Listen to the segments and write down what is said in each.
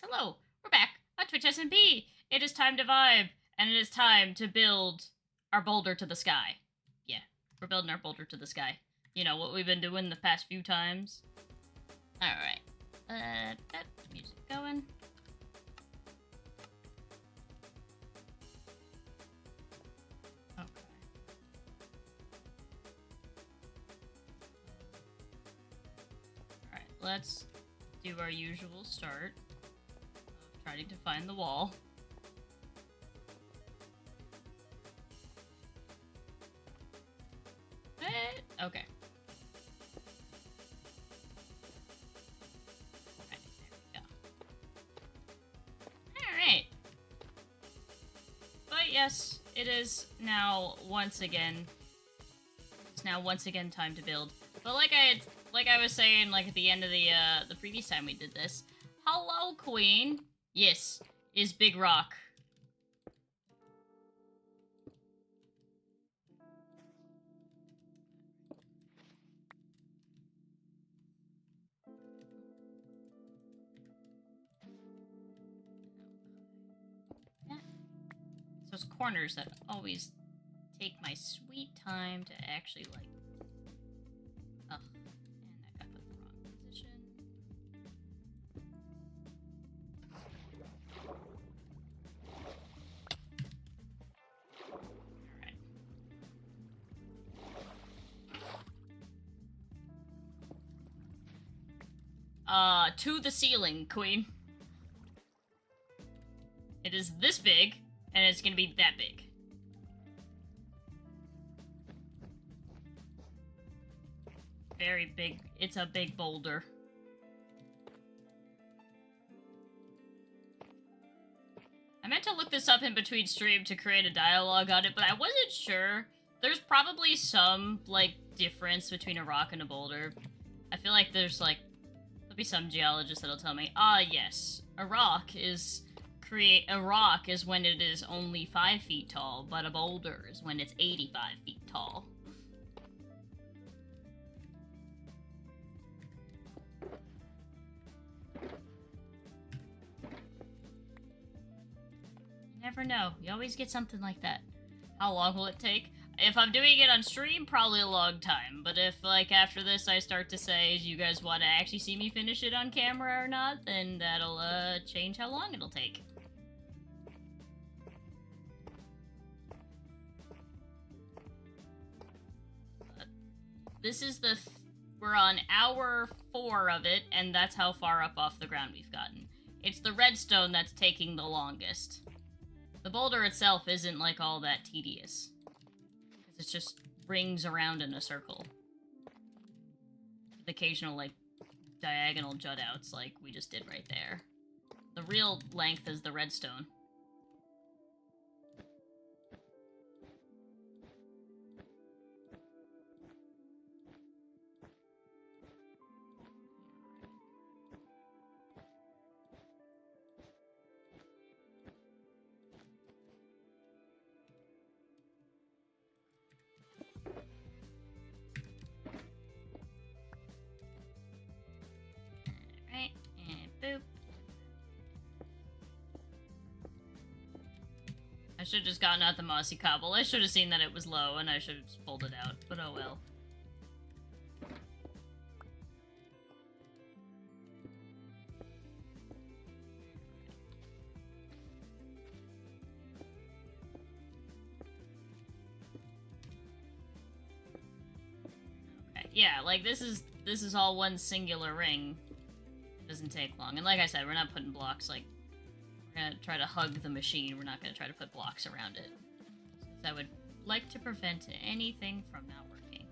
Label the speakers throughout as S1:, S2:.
S1: hello. We're back on Twitch SMP. It is time to vibe, and it is time to build our boulder to the sky. Yeah, we're building our boulder to the sky. You know, what we've been doing the past few times. Alright. Music going. Okay. Alright, let's do our usual start of trying to find the wall. Okay. Alright. But yes, it is now once again. It's now once again time to build. But like I was saying, like at the end of the previous time we did this. Hello, Queen. Yes, is Big Rock. Those corners that always take my sweet time to actually, like... Ugh. And that got put in the wrong position. Alright. To the ceiling, Queen. It is this big, and it's gonna be that big. Very big. It's a big boulder. I meant to look this up in between stream to create a dialogue on it, but I wasn't sure. There's probably some, like, difference between a rock and a boulder. I feel like there'll be some geologist that'll tell me, yes, a rock is when it is only 5 feet tall, but a boulder is when it's 85 feet tall. You never know. You always get something like that. How long will it take? If I'm doing it on stream, probably a long time. But if, like, after this I start to say, do you guys want to actually see me finish it on camera or not, then that'll, change how long it'll take. This is we're on hour 4 of it, and that's how far up off the ground we've gotten. It's the redstone that's taking the longest. The boulder itself isn't, like, all that tedious. Because it just rings around in a circle. With occasional, like, diagonal jut-outs, like we just did right there. The real length is the redstone. Boop. I should have just gotten out the mossy cobble. I should have seen that it was low, and I should have just pulled it out, but oh well. Okay, yeah, like this is all one singular ring. Doesn't take long. And like I said, we're not putting blocks, like, we're gonna try to hug the machine. We're not gonna try to put blocks around it. Since I would like to prevent anything from not working.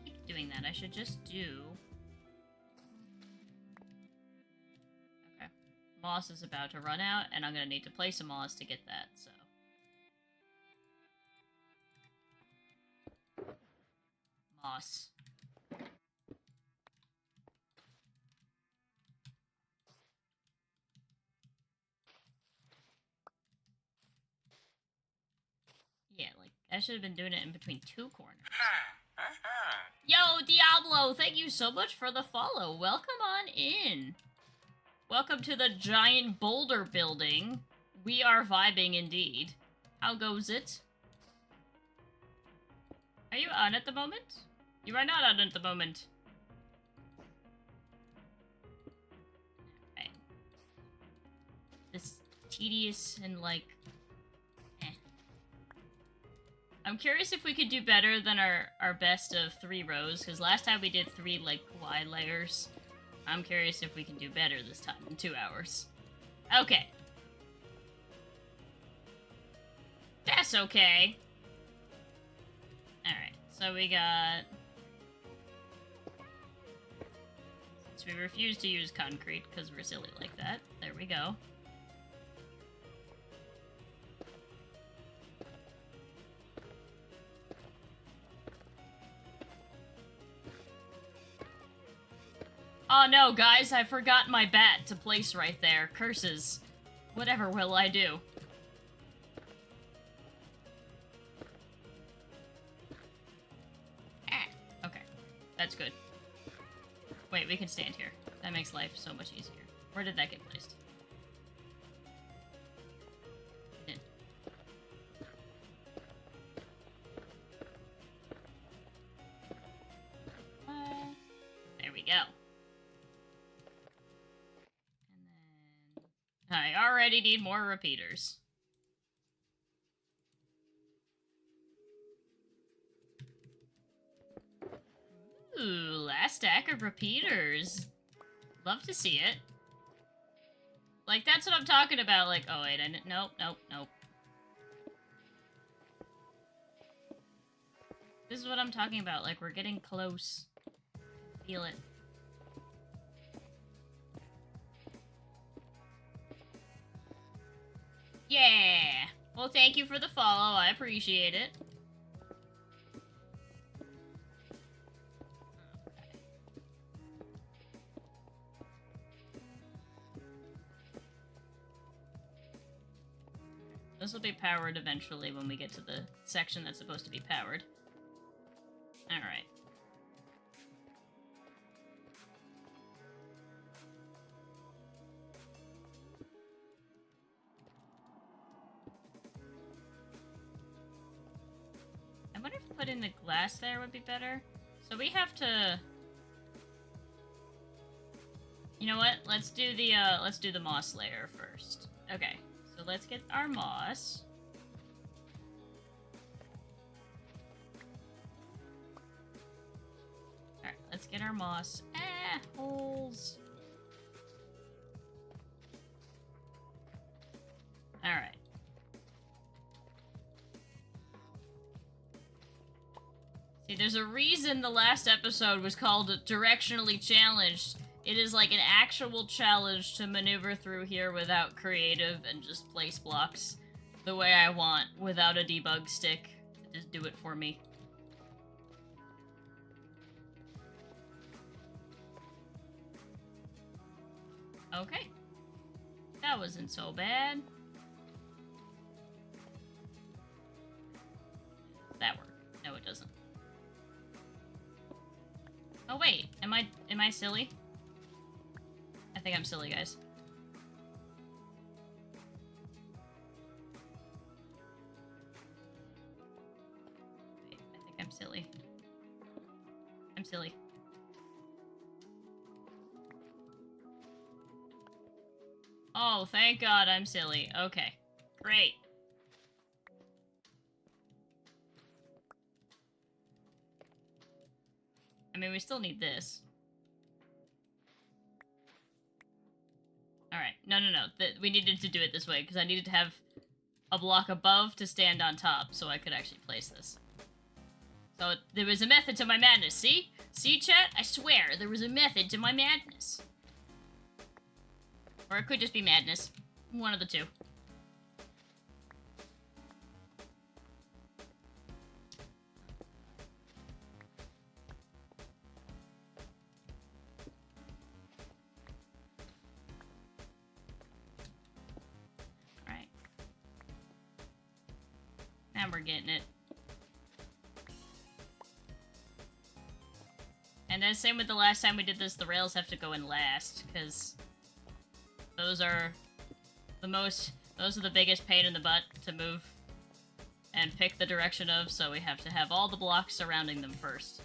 S1: Keep doing that. I should just do... Moss is about to run out, and I'm gonna need to place a moss to get that, so. Moss. I should have been doing it in between 2 corners. Yo, Diablo, thank you so much for the follow. Welcome on in. Welcome to the giant boulder building. We are vibing indeed. How goes it? Are you on at the moment? You are not on at the moment. Right. This tedious and like... I'm curious if we could do better than our best of 3 rows, because last time we did 3, like, wide layers. I'm curious if we can do better this time in 2 hours. Okay. That's okay. Alright, so we got... Since we refuse to use concrete, because we're silly like that. There we go. Oh no, guys, I forgot my bat to place right there. Curses. Whatever will I do? Ah, okay. That's good. Wait, we can stand here. That makes life so much easier. Where did that get placed? In. There we go. I already need more repeaters. Ooh, last stack of repeaters. Love to see it. Like, that's what I'm talking about. Like, oh wait, nope. This is what I'm talking about. Like, we're getting close. Feel it. Yeah! Well, thank you for the follow. I appreciate it. Okay. This will be powered eventually when we get to the section that's supposed to be powered. Alright. I wonder if putting the glass there would be better. So we have to... You know what? Let's do the moss layer first. Okay, so let's get our moss. Alright, let's get our moss. Ah, holes. Alright. See, there's a reason the last episode was called Directionally Challenged. It is like an actual challenge to maneuver through here without creative and just place blocks the way I want, without a debug stick to just do it for me. Okay. That wasn't so bad. That worked. No, it doesn't. Oh wait, am I silly? I think I'm silly, guys. Wait, I think I'm silly. I'm silly. Oh, thank God I'm silly. Okay, great. I mean, we still need this. Alright, no. We needed to do it this way, because I needed to have a block above to stand on top, so I could actually place this. So, there was a method to my madness, see? See, chat? I swear, there was a method to my madness. Or it could just be madness. One of the two. Now we're getting it. And then same with the last time we did this, the rails have to go in last, because those are the biggest pain in the butt to move and pick the direction of, so we have to have all the blocks surrounding them first.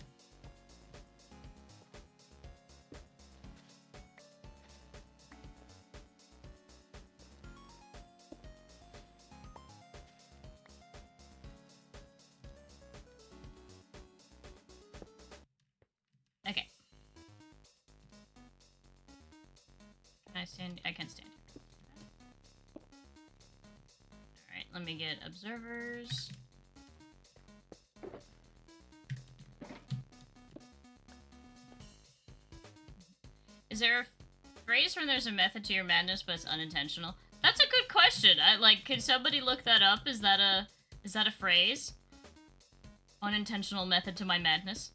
S1: Okay. Can I stand? I can stand. Alright, let me get observers. Is there a phrase when there's a method to your madness but it's unintentional? That's a good question. Can somebody look that up? Is that a phrase? Unintentional method to my madness?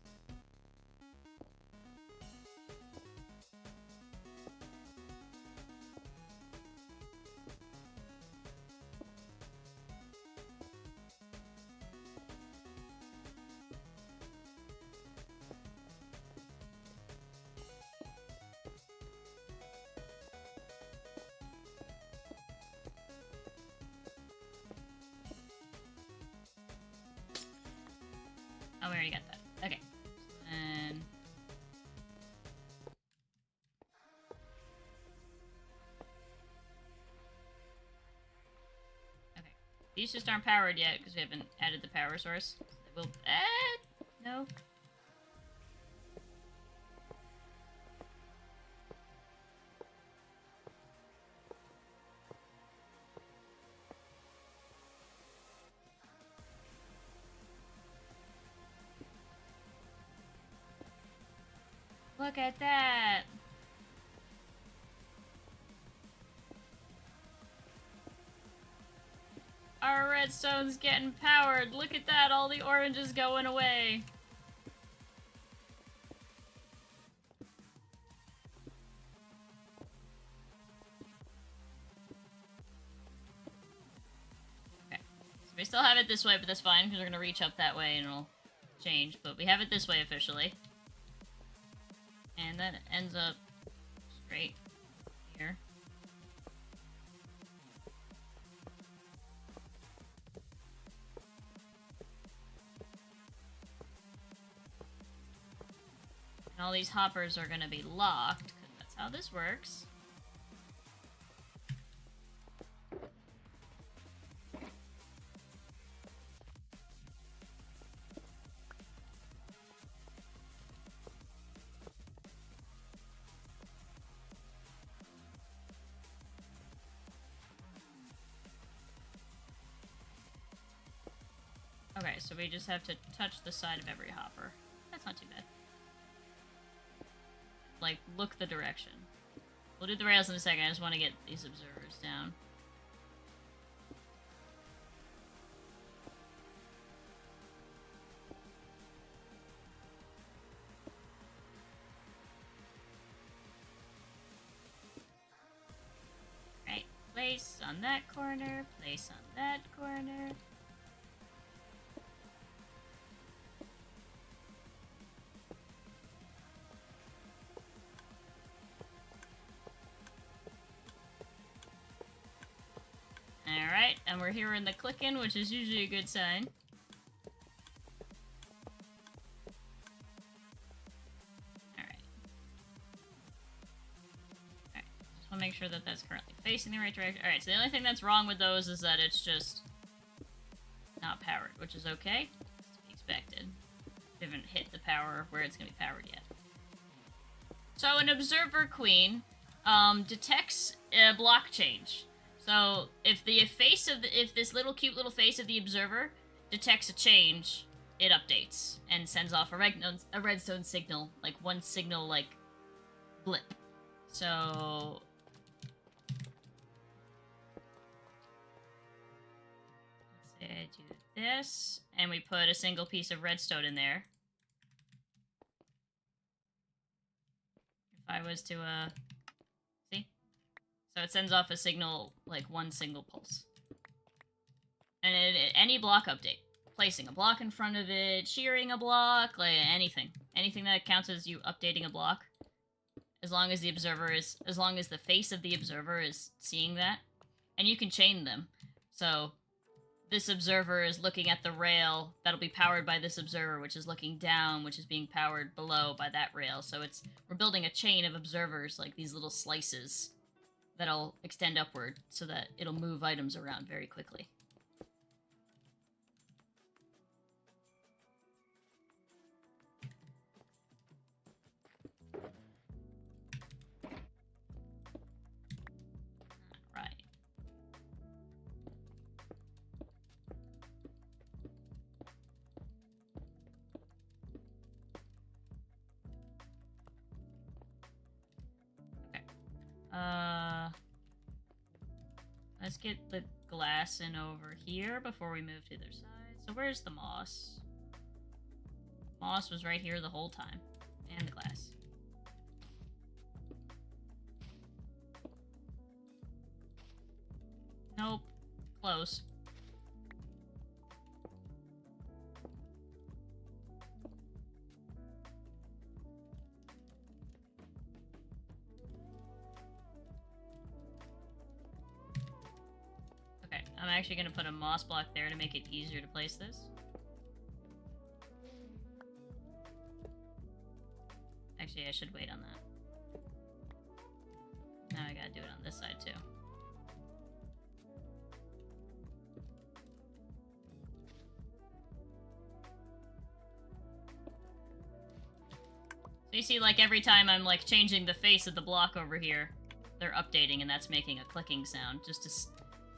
S1: Oh, we already got that. Okay. And okay. These just aren't powered yet because we haven't added the power source. We'll no. Look at that! Our redstone's getting powered! Look at that! All the orange is going away! Okay. So we still have it this way, but that's fine, because we're gonna reach up that way and it'll change. But we have it this way officially. And that ends up straight here. And all these hoppers are gonna be locked, because that's how this works. Okay, so we just have to touch the side of every hopper. That's not too bad. Like, look the direction. We'll do the rails in a second, I just want to get these observers down. Right, place on that corner, place on that corner. Alright, and we're hearing the clicking, which is usually a good sign. Alright. Alright, just want to make sure that that's currently facing the right direction. Alright, so the only thing that's wrong with those is that it's just not powered, which is okay. It's to be expected. We haven't hit the power where it's going to be powered yet. So an observer queen detects a block change. So if this little cute little face of the observer detects a change, it updates and sends off a redstone signal, like one signal, like blip. So let's say I do this, and we put a single piece of redstone in there. If I was to see? So it sends off a signal, like one single pulse. And any block update. Placing a block in front of it, shearing a block, like anything. anything that counts as you updating a block, as long as the face of the observer is seeing that, and you can chain them. So this observer is looking at the rail that'll be powered by this observer, which is looking down, which is being powered below by that rail. So we're building a chain of observers, like these little slices that'll extend upward so that it'll move items around very quickly. Let's get the glass in over here before we move to the other side. So where's the moss? Moss was right here the whole time. And the glass. Nope. Close. I'm actually going to put a moss block there to make it easier to place this. Actually, I should wait on that. Now I gotta do it on this side too. So you see, like, every time I'm, like, changing the face of the block over here, they're updating, and that's making a clicking sound, just to... It's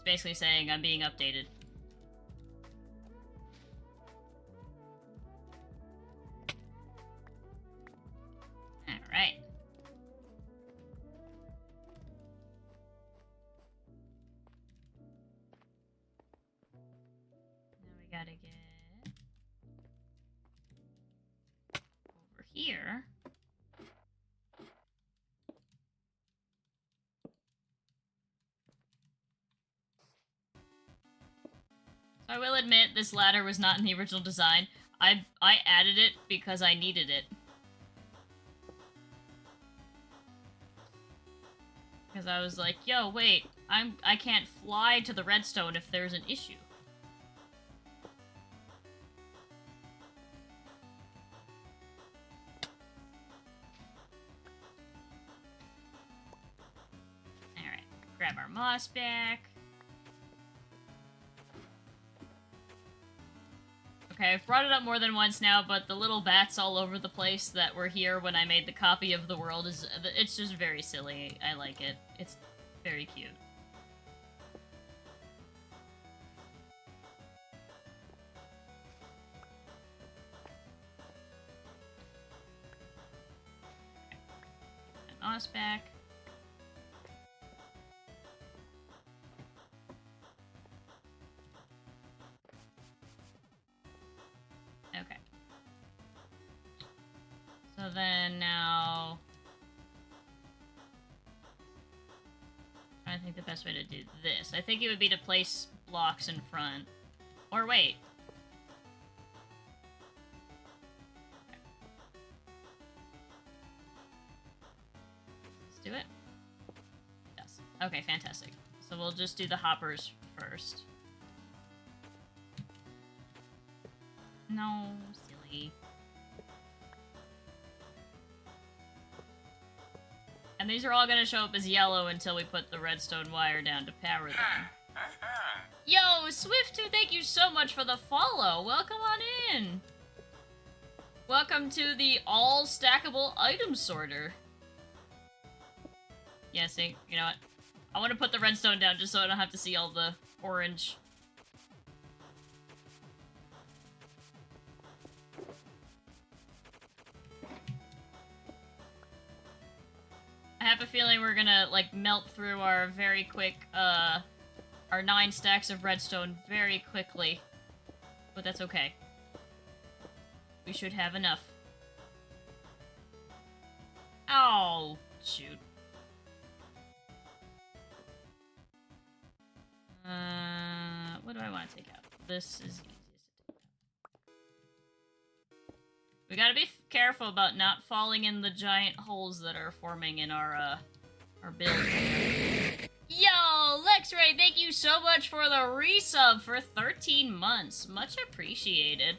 S1: basically saying I'm being updated. Alright. Now we gotta get... over here. I will admit, this ladder was not in the original design. I added it because I needed it. Because I was like, yo, wait, I can't fly to the redstone if there's an issue. Alright, grab our moss back. Okay, I've brought it up more than once now, but the little bats all over the place that were here when I made the copy of the world it's just very silly. I like it. It's very cute. Okay. Moss back. Okay. So then now... I think the best way to do this. I think it would be to place blocks in front. Or wait. Okay. Let's do it. Yes. Okay, fantastic. So we'll just do the hoppers first. No, silly. And these are all gonna show up as yellow until we put the redstone wire down to power them. Yo, Swift2, thank you so much for the follow. Welcome on in. Welcome to the all stackable item sorter. Yeah, see, you know what? I want to put the redstone down just so I don't have to see all the orange. I have a feeling we're gonna, like, melt through our very quick, our 9 stacks of redstone very quickly. But that's okay. We should have enough. Oh, shoot. What do I want to take out? This is easiest to take out. careful about not falling in the giant holes that are forming in our build. Yo, Lexray, thank you so much for the resub for 13 months. Much appreciated.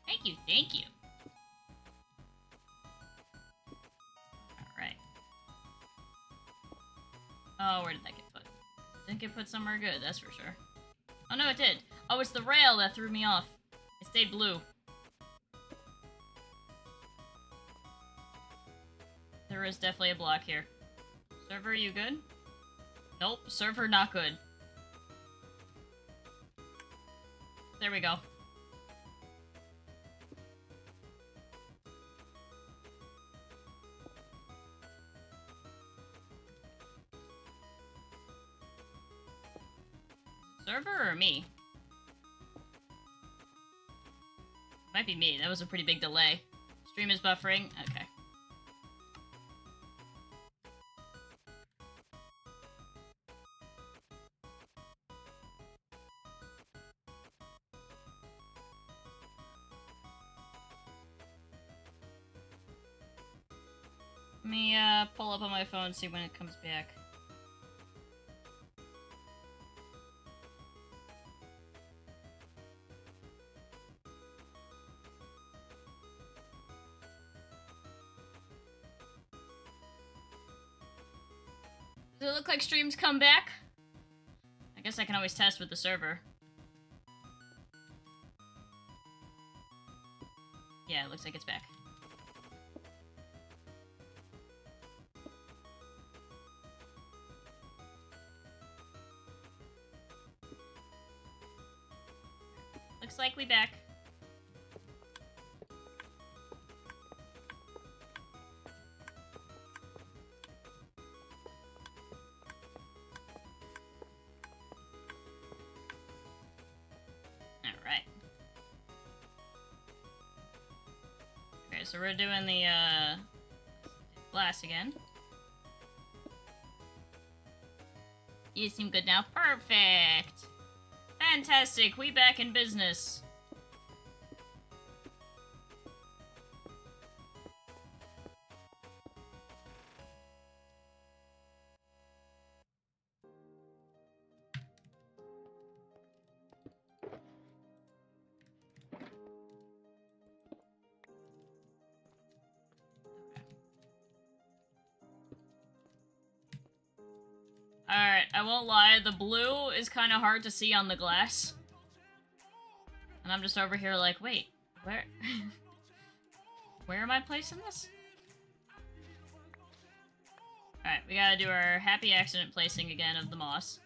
S1: Thank you, thank you. Alright. Oh, where did that get put? Didn't get put somewhere good, that's for sure. Oh no, it did. Oh, it's the rail that threw me off. It stayed blue. There is definitely a block here. Server, you good? Nope, server not good. There we go. Server or me? Might be me. That was a pretty big delay. Stream is buffering. Okay. Let me pull up on my phone and see when it comes back. Does it look like streams come back? I guess I can always test with the server. Yeah, it looks like it's back. Looks like we back. Alright. Okay, so we're doing the glass again. You seem good now. Perfect! Fantastic, we back in business. Alright, I won't lie, the blue is kind of hard to see on the glass. And I'm just over here like, wait, where... where am I placing this? Alright, we gotta do our happy accident placing again of the moss.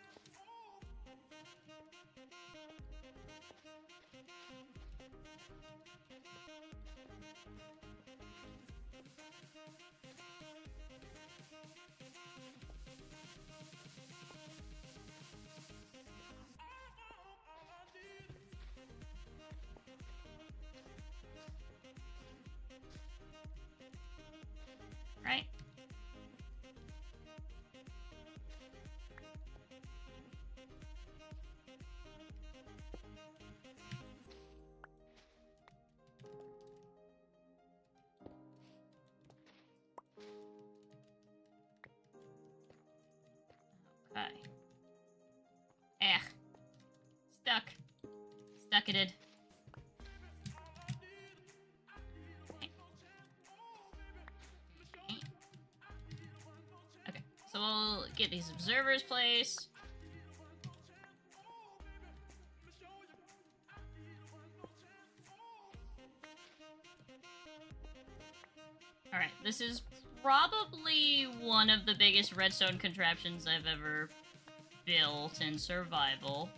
S1: Right? Okay. Stuck. Stuck-it-ed. Okay, so we'll get these observers placed. Alright, this is probably one of the biggest redstone contraptions I've ever built in survival.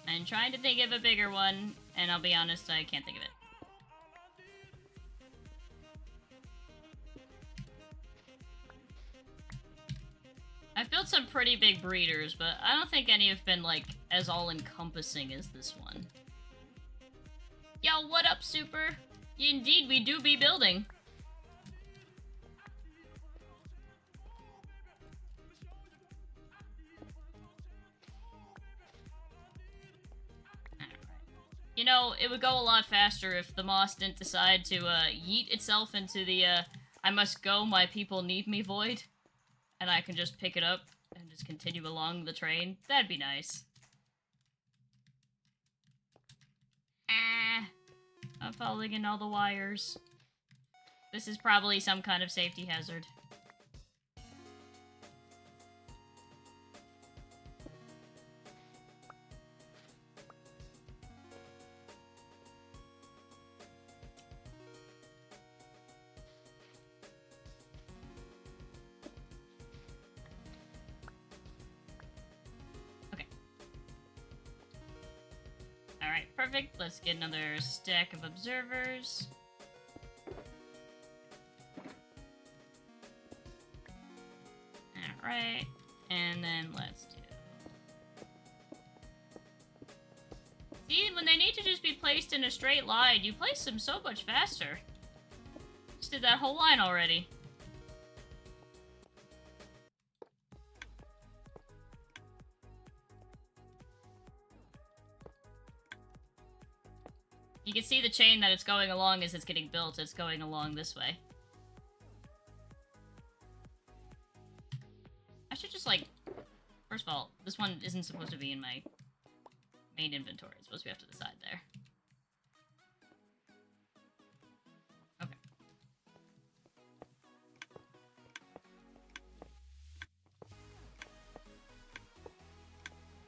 S1: I'm trying to think of a bigger one, and I'll be honest, I can't think of it. I've built some pretty big breeders, but I don't think any have been, like, as all-encompassing as this one. Yo, what up, Super? Indeed, we do be building. You know, know, it would go a lot faster if the moss didn't decide to yeet itself into the I must go, my people need me void. And I can just pick it up and just continue along the train. That'd be nice. Ah, I'm falling in all the wires. This is probably some kind of safety hazard. Alright, perfect. Let's get another stack of observers. Alright, and then let's do... See, when they need to just be placed in a straight line, you place them so much faster. Just did that whole line already. You can see the chain that it's going along as it's getting built. It's going along this way. I should just, like... First of all, this one isn't supposed to be in my main inventory. It's supposed to be off to the side there. Okay.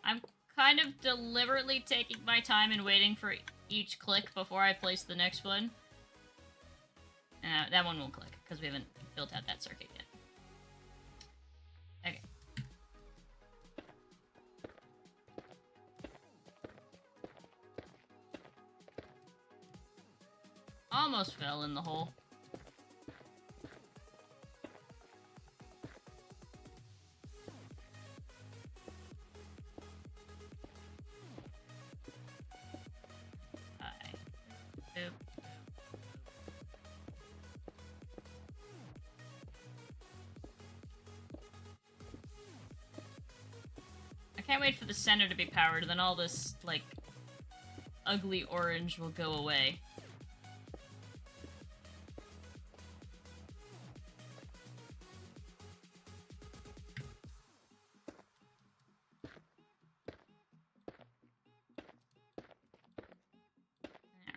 S1: I'm kind of deliberately taking my time and waiting for each click before I place the next one. That one won't click, because we haven't built out that circuit yet. Okay. Almost fell in the hole. I can't wait for the center to be powered, then all this, like, ugly orange will go away.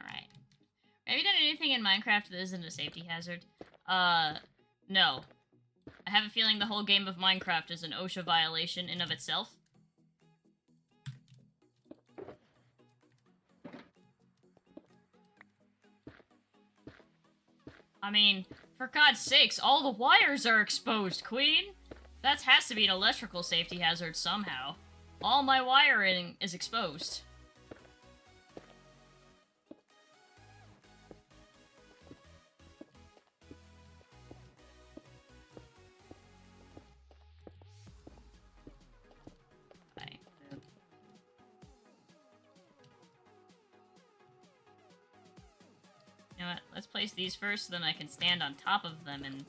S1: Alright. Have you done anything in Minecraft that isn't a safety hazard? No. I have a feeling the whole game of Minecraft is an OSHA violation in of itself. I mean, for God's sakes, all the wires are exposed, Queen! That has to be an electrical safety hazard somehow. All my wiring is exposed. You know what? Let's place these first so then I can stand on top of them and...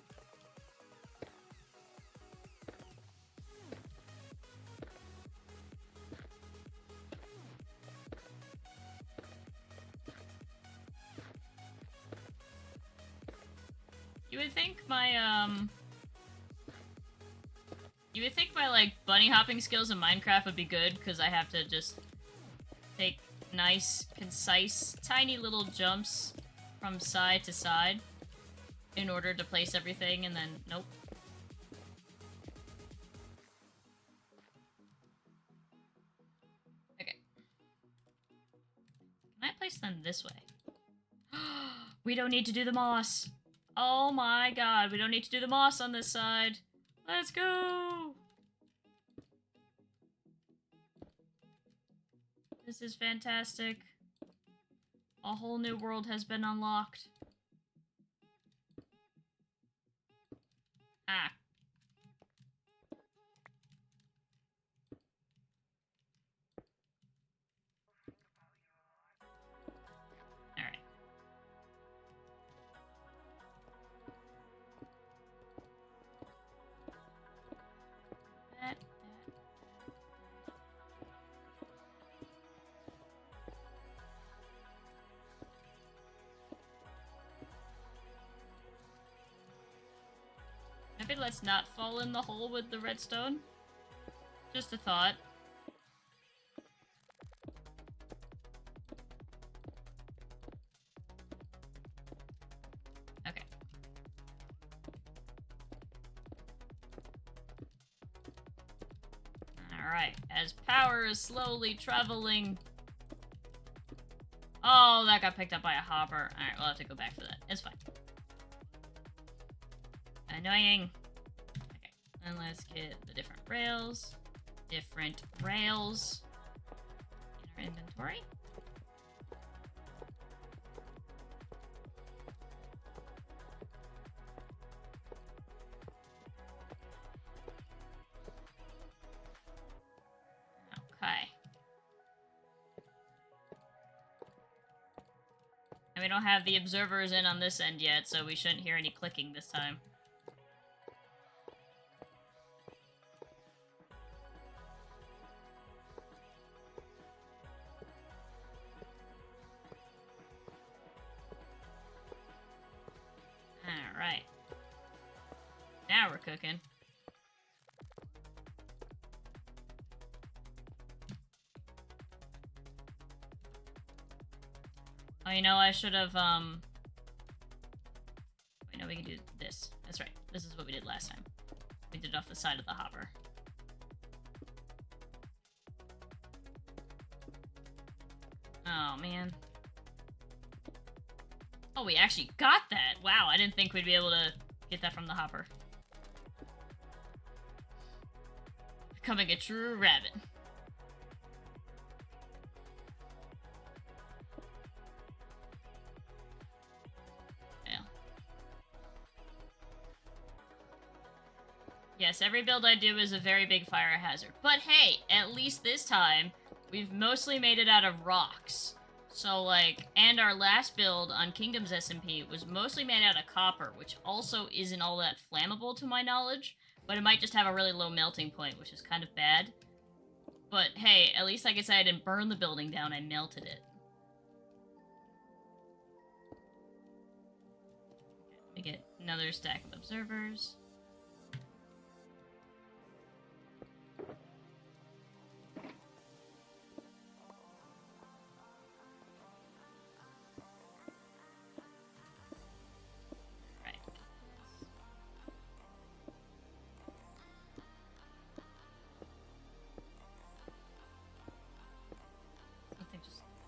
S1: You would think my, like, bunny hopping skills in Minecraft would be good, because I have to just take nice, concise, tiny little jumps from side to side in order to place everything, and then, nope. Okay. Can I place them this way? We don't need to do the moss. Oh my god, we don't need to do the moss on this side. Let's go! This is fantastic. A whole new world has been unlocked. Ah. Alright. let's not fall in the hole with the redstone. Just a thought. Okay. Alright, as power is slowly traveling... Oh, that got picked up by a hopper. Alright, we'll have to go back for that. It's fine. Annoying. Okay, and let's get the different rails. Different rails in our inventory. Okay. And we don't have the observers in on this end yet, so we shouldn't hear any clicking this time. Alright. Now we're cooking. Oh, you know, I should have, wait, no, we can do this. That's right. This is what we did last time. We did it off the side of the hopper. Oh, man. Oh, we actually got that! Wow, I didn't think we'd be able to get that from the hopper. Becoming a true rabbit. Yeah. Yes, every build I do is a very big fire hazard. But hey, at least this time, we've mostly made it out of rocks. So, like, and our last build on Kingdom's SMP was mostly made out of copper, which also isn't all that flammable to my knowledge, but it might just have a really low melting point, which is kind of bad. But hey, at least I could say I didn't burn the building down, I melted it. We get another stack of observers.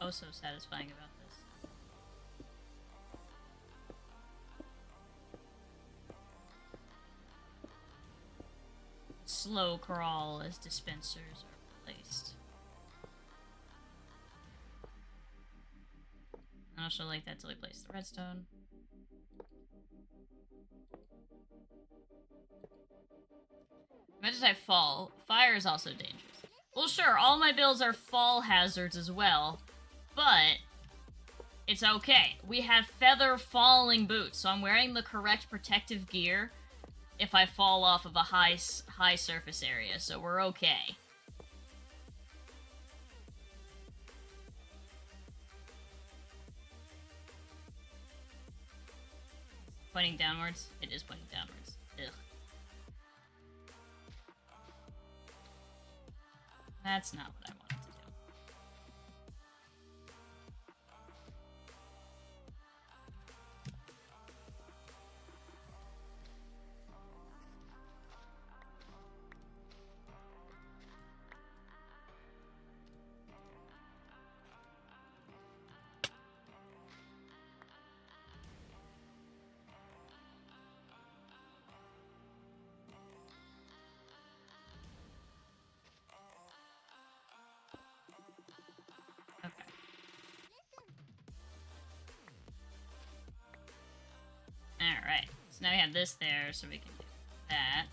S1: Oh, so satisfying about this. Slow crawl as dispensers are placed. I also like that till we place the redstone. Imagine I fall. Fire is also dangerous. Well, sure, all my builds are fall hazards as well. But it's okay. We have feather falling boots, so I'm wearing the correct protective gear if I fall off of a high surface area, so we're okay. Pointing downwards? It is pointing downwards. Ugh. That's not what I wanted to do. Alright, so now we have this there, so we can do that.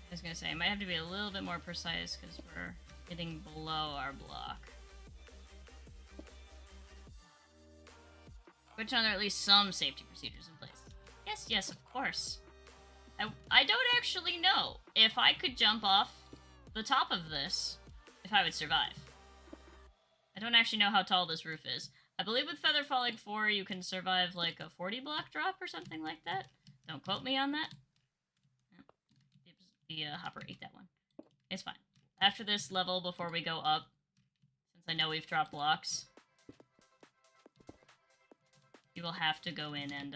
S1: I was gonna say, I might have to be a little bit more precise because we're getting below our block. Which are there at least some safety procedures in place? Yes, yes, of course. I don't actually know. If I could jump off the top of this, If I would survive. I don't actually know how tall this roof is. I believe with Feather Falling 4, you can survive like a 40 block drop or something like that. Don't quote me on that. The hopper ate that one. It's fine. After this level, before we go up, since I know we've dropped blocks, you will have to go in and,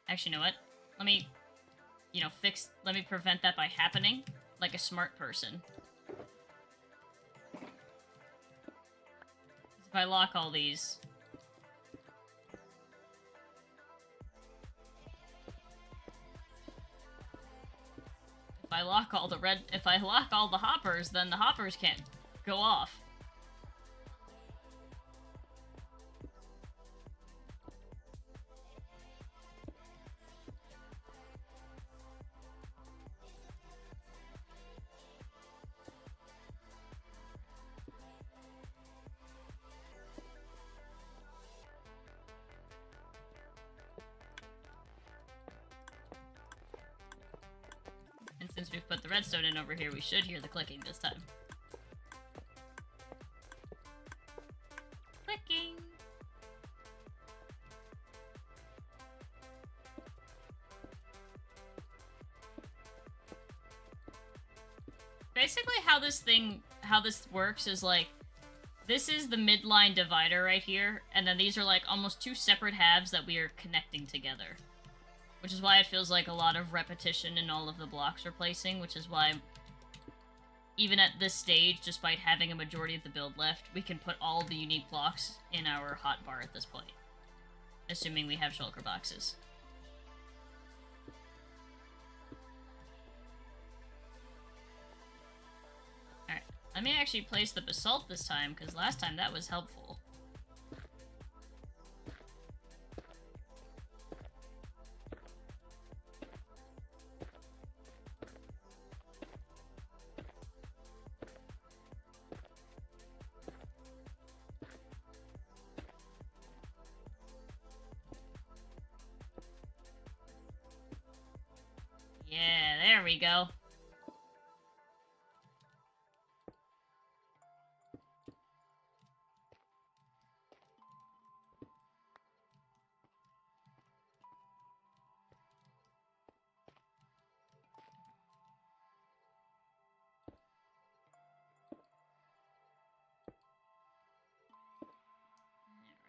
S1: actually, you know what? Let me, let me prevent that by happening, like a smart person. If I lock all these... If I lock all the hoppers, then the hoppers can't go off. And since we've put the redstone in over here, we should hear the clicking this time. Clicking! Basically how this works is like, this is the midline divider right here, and then these are like almost two separate halves that we are connecting together. Which is why it feels like a lot of repetition in all of the blocks we're placing, which is why, even at this stage, despite having a majority of the build left, we can put all the unique blocks in our hotbar at this point. Assuming we have shulker boxes. Alright, let me actually place the basalt this time, because last time that was helpful. Yeah, there we go.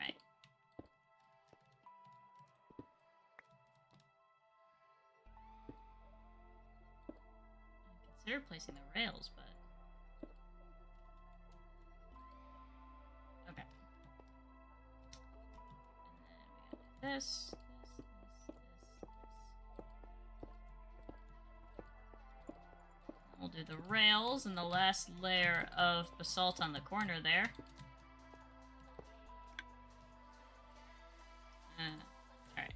S1: Alright. Consider placing the rails, but... Okay. And then we gotta do this. We'll do the rails and the last layer of basalt on the corner there. Alright.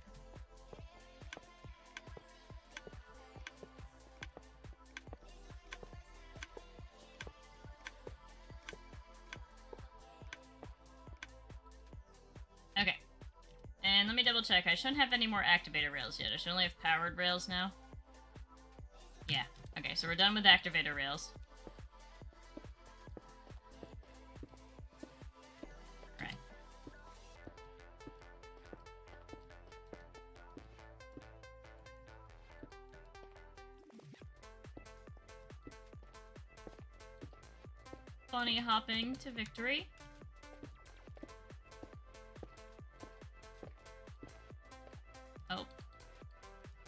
S1: Okay. And let me double check. I shouldn't have any more activator rails yet. I should only have powered rails now. Yeah. Okay, so we're done with activator rails. Right. Bunny hopping to victory. Oh.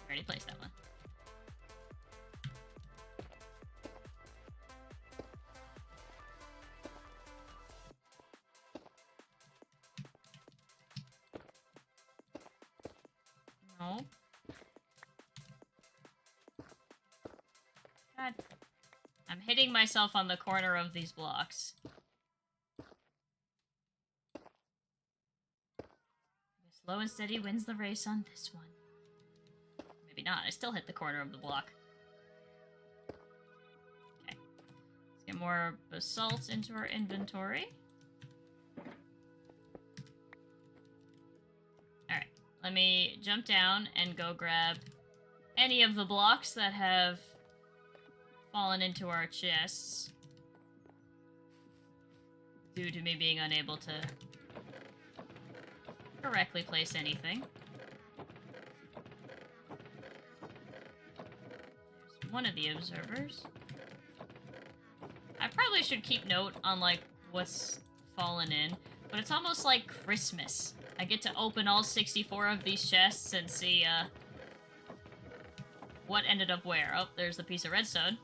S1: Already placed that one. No. God. I'm hitting myself on the corner of these blocks. Slow and steady wins the race on this one. Maybe not. I still hit the corner of the block. Okay. Let's get more basalt into our inventory. Alright. Let me jump down and go grab any of the blocks that have fallen into our chests. due to me being unable to correctly place anything. There's one of the observers. I probably should keep note on, like, what's fallen in, but it's almost like Christmas. I get to open all 64 of these chests and see, what ended up where. Oh, there's the piece of redstone.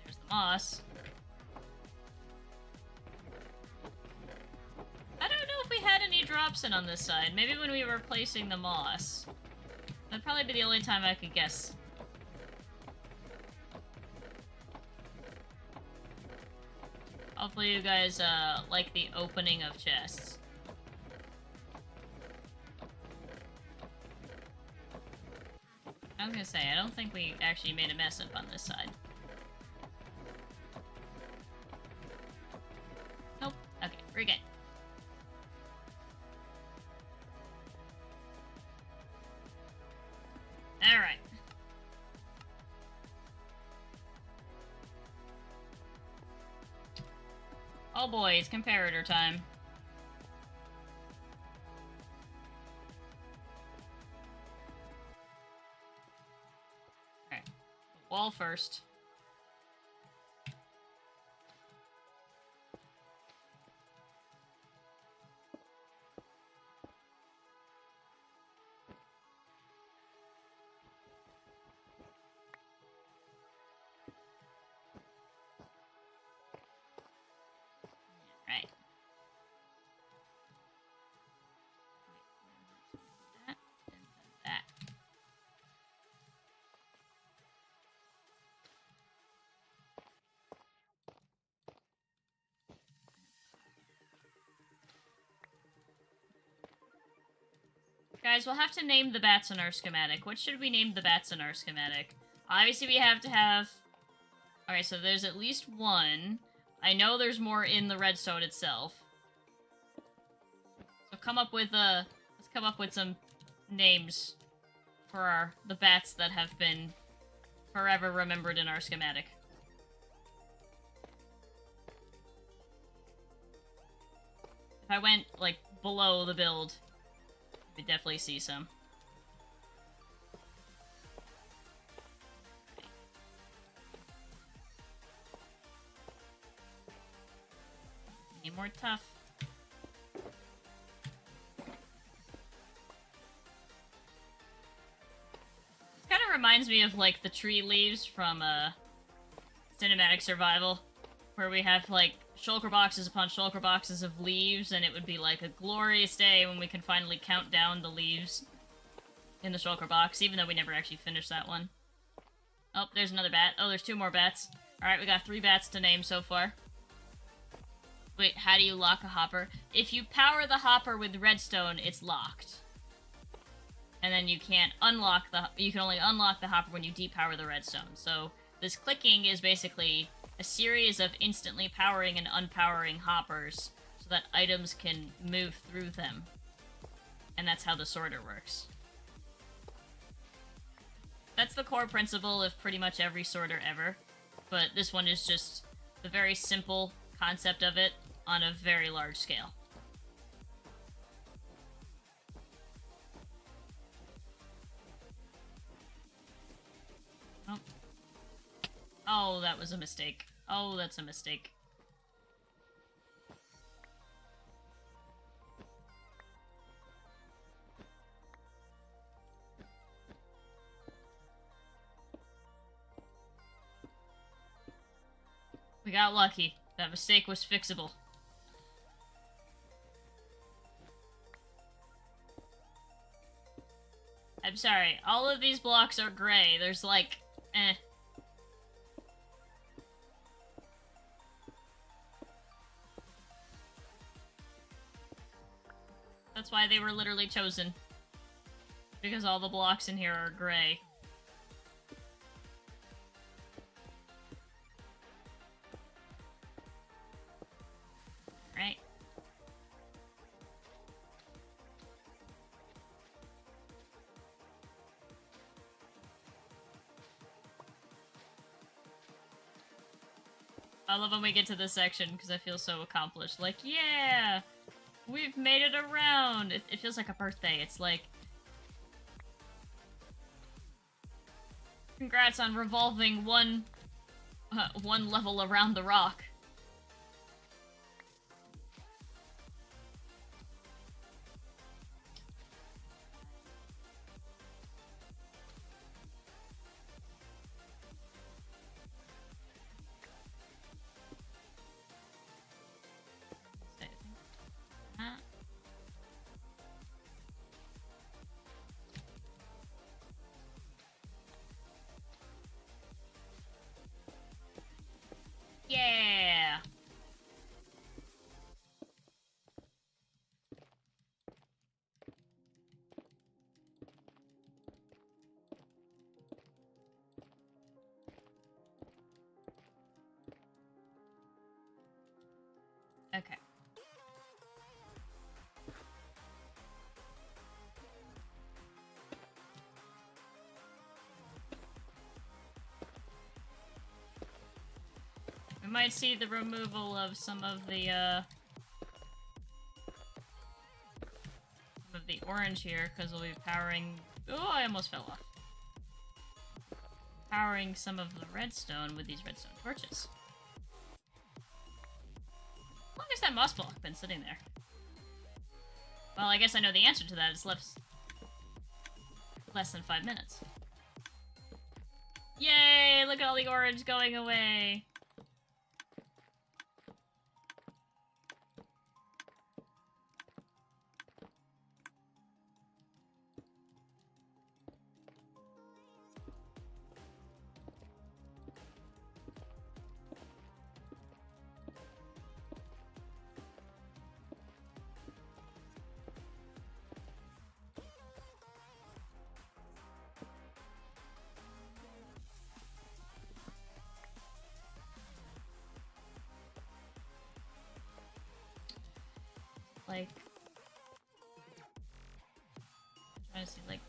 S1: There's the moss. I don't know if we had any drops in on this side. Maybe when we were placing the moss. That'd probably be the only time I could guess. Hopefully you guys, like the opening of chests. I was gonna say, I don't think we actually made a mess up on this side. Nope. Okay, we're good. Alright. Oh boy, it's comparator time. Alright. Wall first. Right. That, and that. Guys, we'll have to name the bats in our schematic. What should we name the bats in our schematic? Obviously, we have to have... Alright, so there's at least one. I know there's more in the redstone itself. So come up with, let's come up with some names for the bats that have been forever remembered in our schematic. If I went, like, below the build, you would definitely see some. Need more tough. Kind of reminds me of, like, the tree leaves from, Cinematic Survival, where we have, like, shulker boxes upon shulker boxes of leaves, and it would be, like, a glorious day when we can finally count down the leaves in the shulker box, even though we never actually finished that one. Oh, there's another bat. Oh, there's 2 more bats. Alright, we got 3 bats to name so far. Wait, how do you lock a hopper? If you power the hopper with redstone, it's locked. And then you can't unlock you can only unlock the hopper when you depower the redstone. So this clicking is basically a series of instantly powering and unpowering hoppers so that items can move through them. And that's how the sorter works. That's the core principle of pretty much every sorter ever. But this one is just the very simple concept of it on a very large scale. Oh. Oh, that was a mistake. Oh, that's a mistake. We got lucky. That mistake was fixable. I'm sorry, all of these blocks are gray. There's like, That's why they were literally chosen. Because all the blocks in here are gray. Right? I love when we get to this section because I feel so accomplished. Like, yeah, we've made it around. It feels like a birthday. It's like, congrats on revolving one level around the rock. Yeah. Okay. We might see the removal of some of the orange here, because we'll be powering... Oh, I almost fell off. Powering some of the redstone with these redstone torches. How long has that moss block been sitting there? Well, I guess I know the answer to that. It's less than 5 minutes. Yay! Look at all the orange going away! Like, I'm trying to see, like,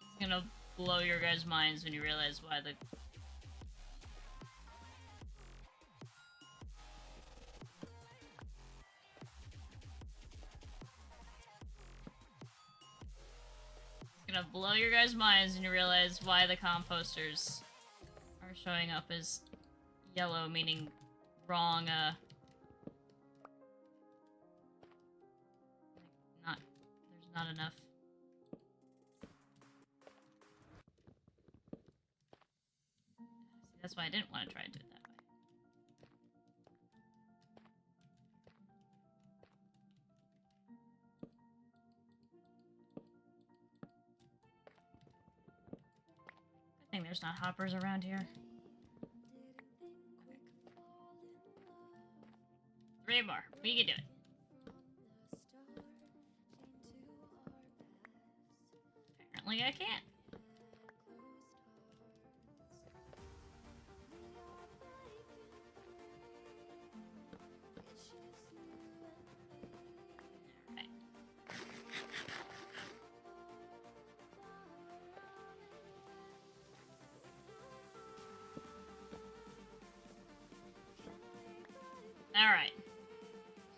S1: it's gonna blow your guys' minds when you realize why the... It's gonna blow your guys' minds when you realize why the composters are showing up as yellow, meaning wrong, there's not enough. See, that's why I didn't want to try to do it that way. Good thing there's not hoppers around here. 3 more. We can do it. Apparently I can't. Alright.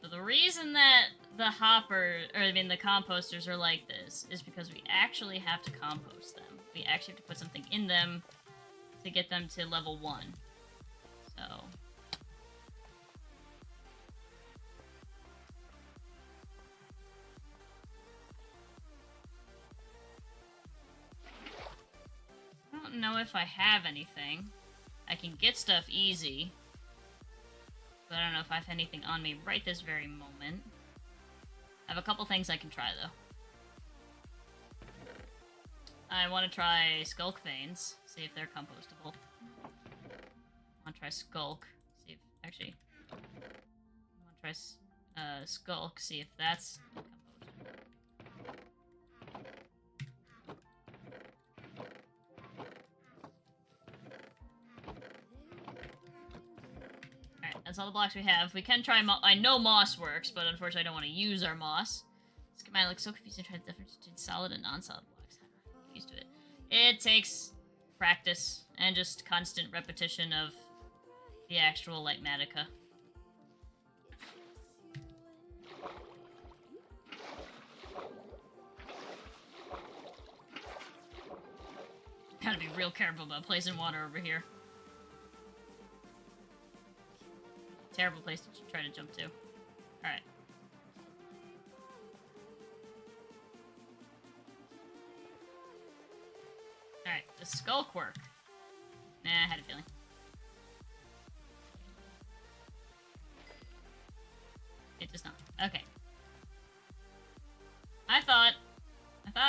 S1: So the reason that the the composters are like this is because we actually have to compost them. We actually have to put something in them to get them to level 1. So... I don't know if I have anything. I can get stuff easy. But I don't know if I have anything on me right this very moment. I have a couple things I can try, though. I want to try Skulk Veins, see if they're compostable. I want to try Skulk, see if... Actually... I want to try Skulk, see if that's compostable. That's all the blocks we have. We can try I know moss works, but unfortunately I don't want to use our moss. Schematic looks so confusing trying to difference between solid and non-solid blocks. I'm used to it. It takes practice and just constant repetition of the actual Lightmatica. Gotta be real careful about placing water over here. Terrible place to try to jump to. Alright. Alright, the skull quirk. Nah, I had a feeling. It does not. Okay. I thought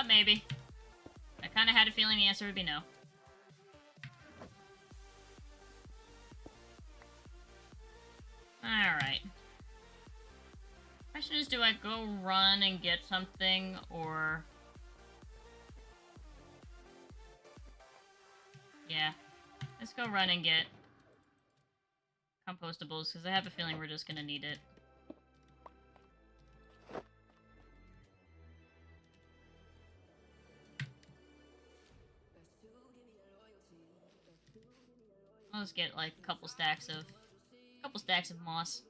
S1: maybe. I kind of had a feeling the answer would be no. Alright. Question is, do I go run and get something, or... Yeah. Let's go run and get compostables, because I have a feeling we're just gonna need it. I'll just get like a couple stacks of moss.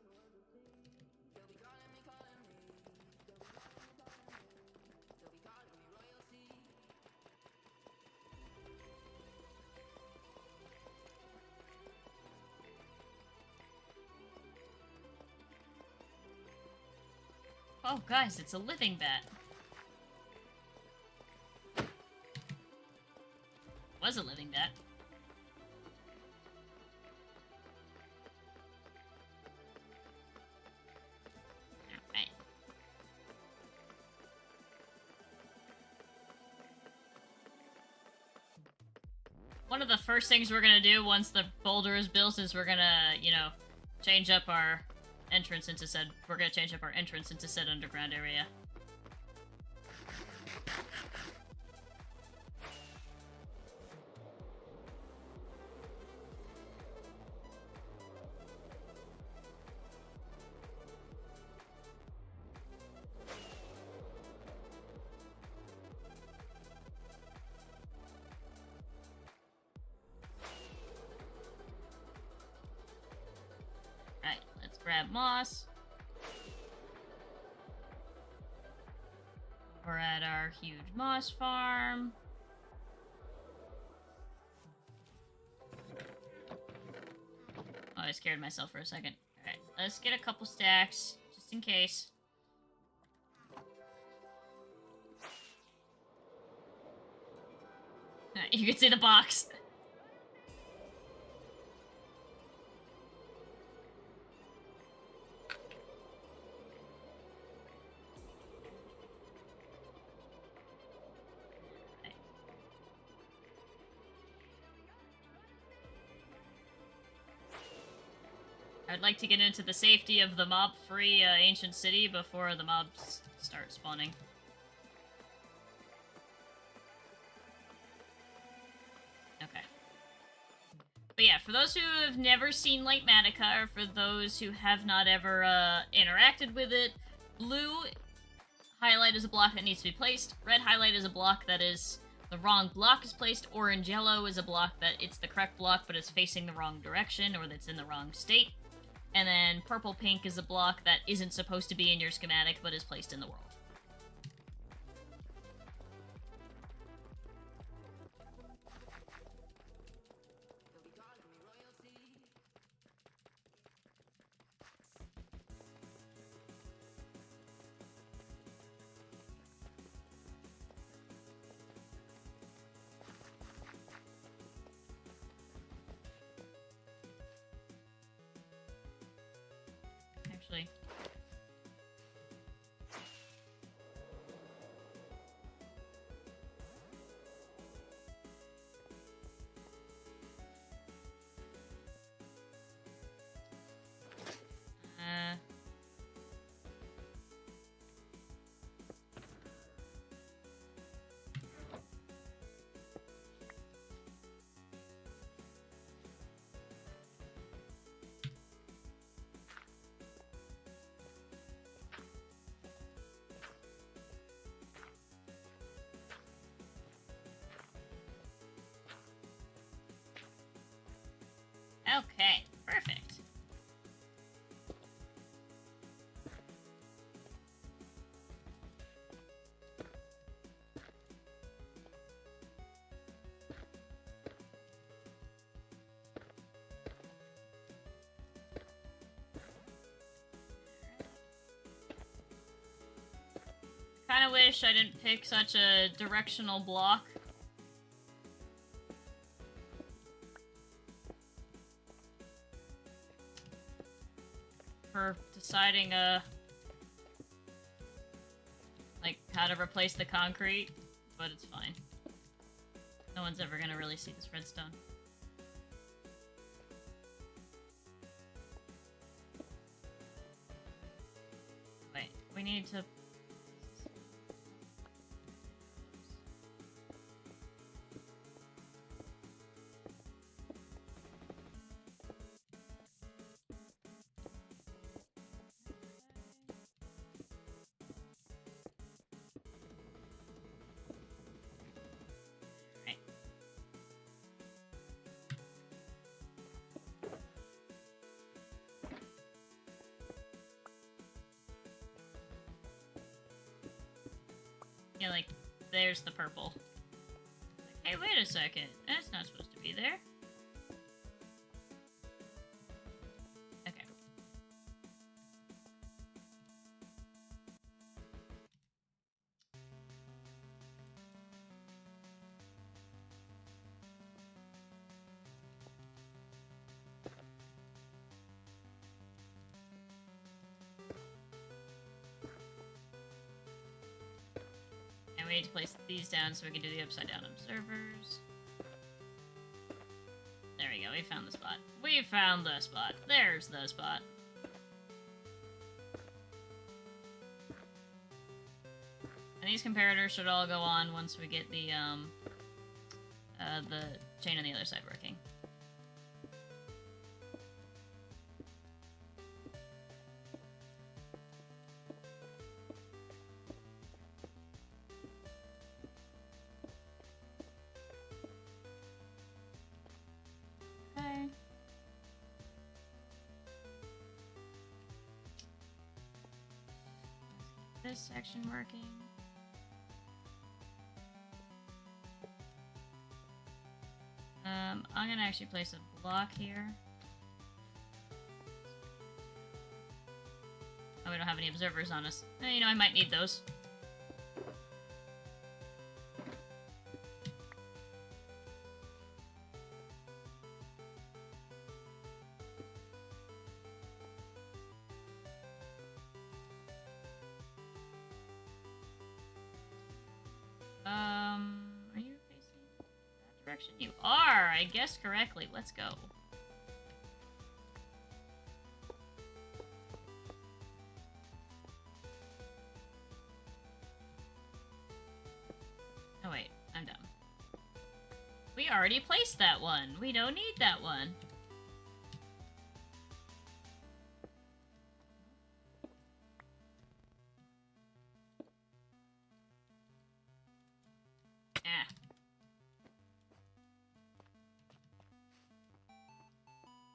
S1: Oh, guys, it's a living bat. Was a living bat. Alright. One of the first things we're gonna do once the boulder is built is we're gonna, you know, change up our entrance into said... We're gonna change up our entrance into said underground area. Right, let's grab moss. We're at our huge moss farm. Oh, I scared myself for a second. Alright, let's get a couple stacks, just in case. Alright, you can see the box. I'd like to get into the safety of the mob-free ancient city before the mobs start spawning. Okay. But yeah, for those who have never seen Lightmatica, or for those who have not ever interacted with it, blue highlight is a block that needs to be placed, red highlight is a block that is the wrong block is placed, orange yellow is a block that it's the correct block but is facing the wrong direction or that's in the wrong state. And then purple-pink is a block that isn't supposed to be in your schematic, but is placed in the world. Actually, Okay, perfect. Kinda wish I didn't pick such a directional block. For deciding, like, how to replace the concrete, but it's fine. No one's ever gonna really see this redstone. Wait, we need to... Yeah, like, there's the purple. Like, hey, wait a second. That's not supposed to be there. Okay. And we need to place these down so we can do the upside down observers. There we go, we found the spot. We found the spot. There's the spot. And these comparators should all go on once we get the chain on the other side working. Okay. Let's get this section working. I'm gonna actually place a block here. Oh, we don't have any observers on us. You know, I might need those. Are you facing that direction? You are! I guessed correctly. Let's go. Oh wait, I'm dumb. We already placed that one. We don't need that one.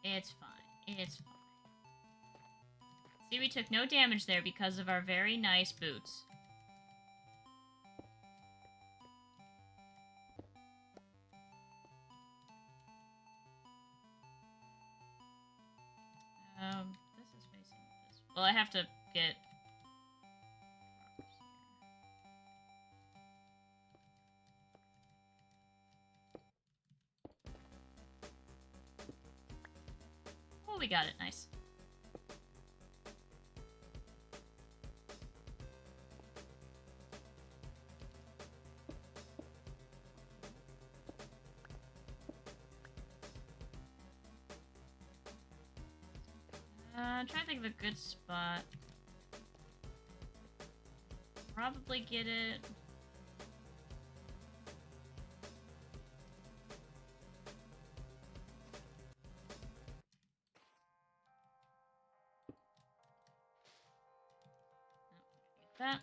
S1: It's fine. It's fine. See, we took no damage there because of our very nice boots. This is facing this. Well, I have to get... Oh, we got it. Nice. I'm trying to think of a good spot. Probably get it... that.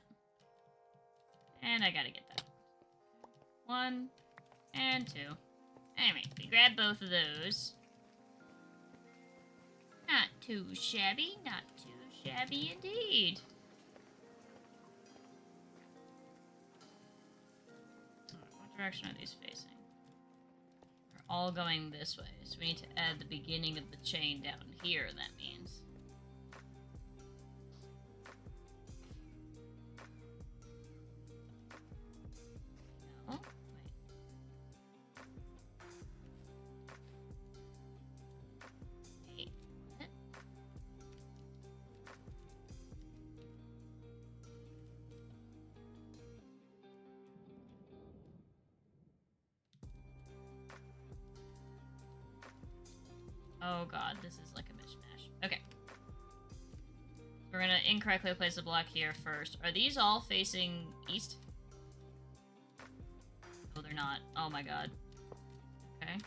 S1: And I gotta get that. 1 and 2. Anyway, we grab both of those. Not too shabby, not too shabby indeed. What direction are these facing? They're all going this way, so we need to add the beginning of the chain down here, that means. No, wait. Wait, what? Oh god, this is like a mishmash. Okay. We're gonna incorrectly place a block here first. Are these all facing east? No, they're not. Oh my god. Okay.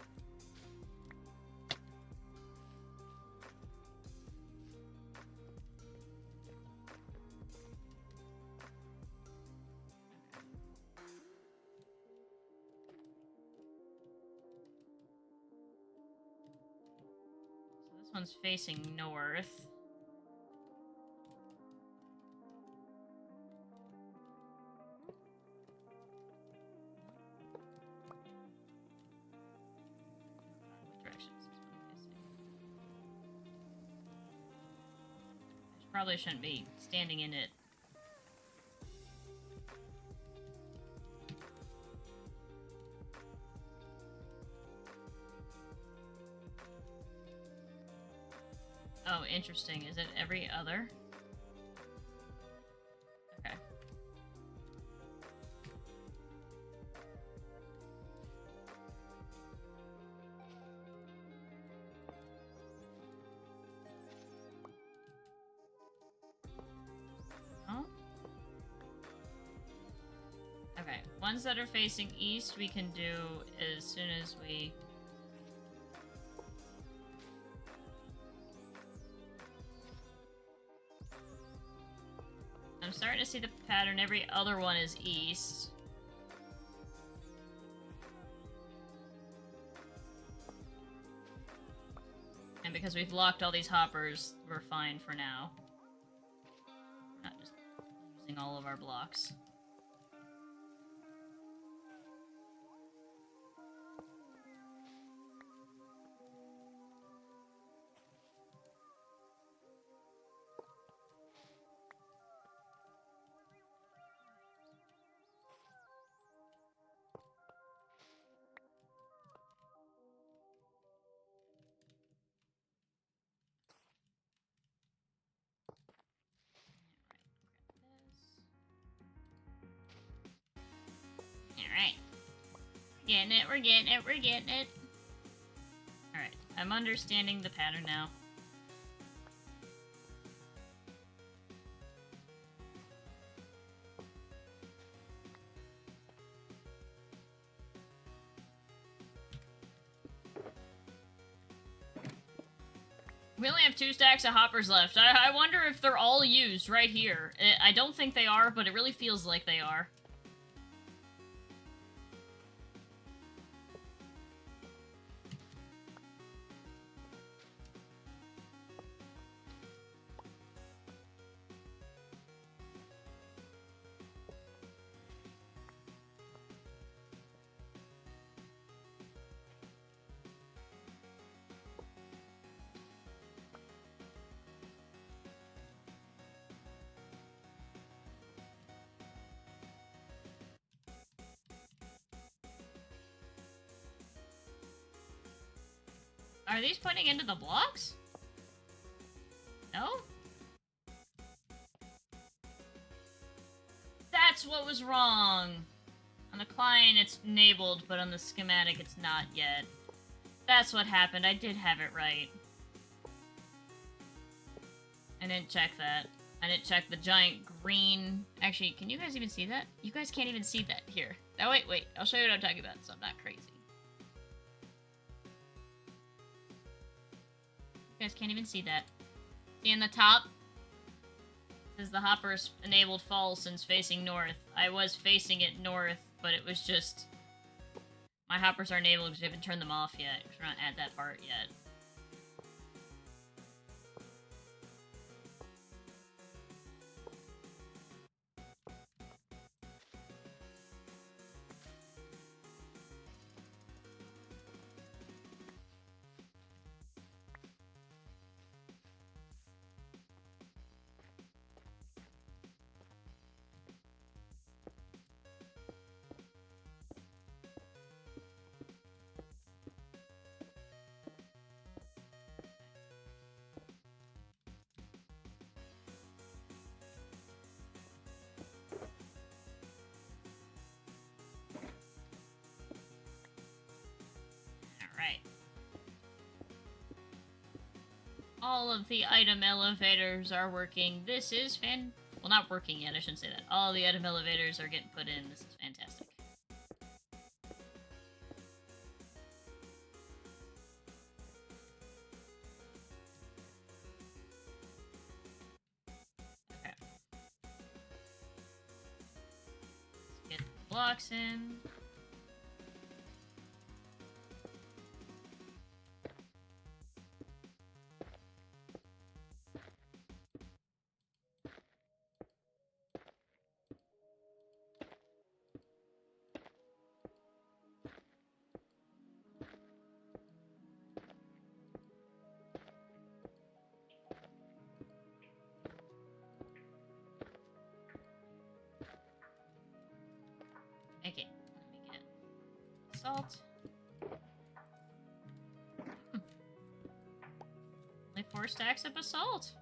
S1: So this one's facing north. What direction is this one facing? I probably shouldn't be standing in it. Oh, interesting. Is it every other? Okay. Oh. Okay. Ones that are facing east we can do as soon as we... I'm starting to see the pattern. Every other one is east. And because we've locked all these hoppers, we're fine for now. Not just using all of our blocks. Alright. Getting it, we're getting it, we're getting it. Alright, I'm understanding the pattern now. We only have 2 stacks of hoppers left. I wonder if they're all used right here. I don't think they are, but it really feels like they are. Are these putting into the blocks? No? That's what was wrong. On the client, it's enabled, but on the schematic, it's not yet. That's what happened. I did have it right. I didn't check that. I didn't check the giant green... Actually, can you guys even see that? You guys can't even see that. Here. Oh, wait. I'll show you what I'm talking about, so I'm not crazy. You guys can't even see that. See in the top? It says the hopper's enabled false since facing north. I was facing it north, but it was just... My hoppers are enabled because we haven't turned them off yet. We're not at that part yet. Right. All of the item elevators are working. This is well, not working yet, I shouldn't say that. All the item elevators are getting put in. This is fantastic. Okay. Let's get the blocks in. Okay, let me get salt. Only 4 stacks of basalt.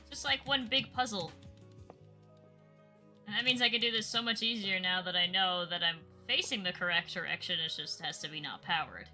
S1: Just like one big puzzle. And that means I can do this so much easier now that I know that I'm facing the correct direction. It just has to be not powered.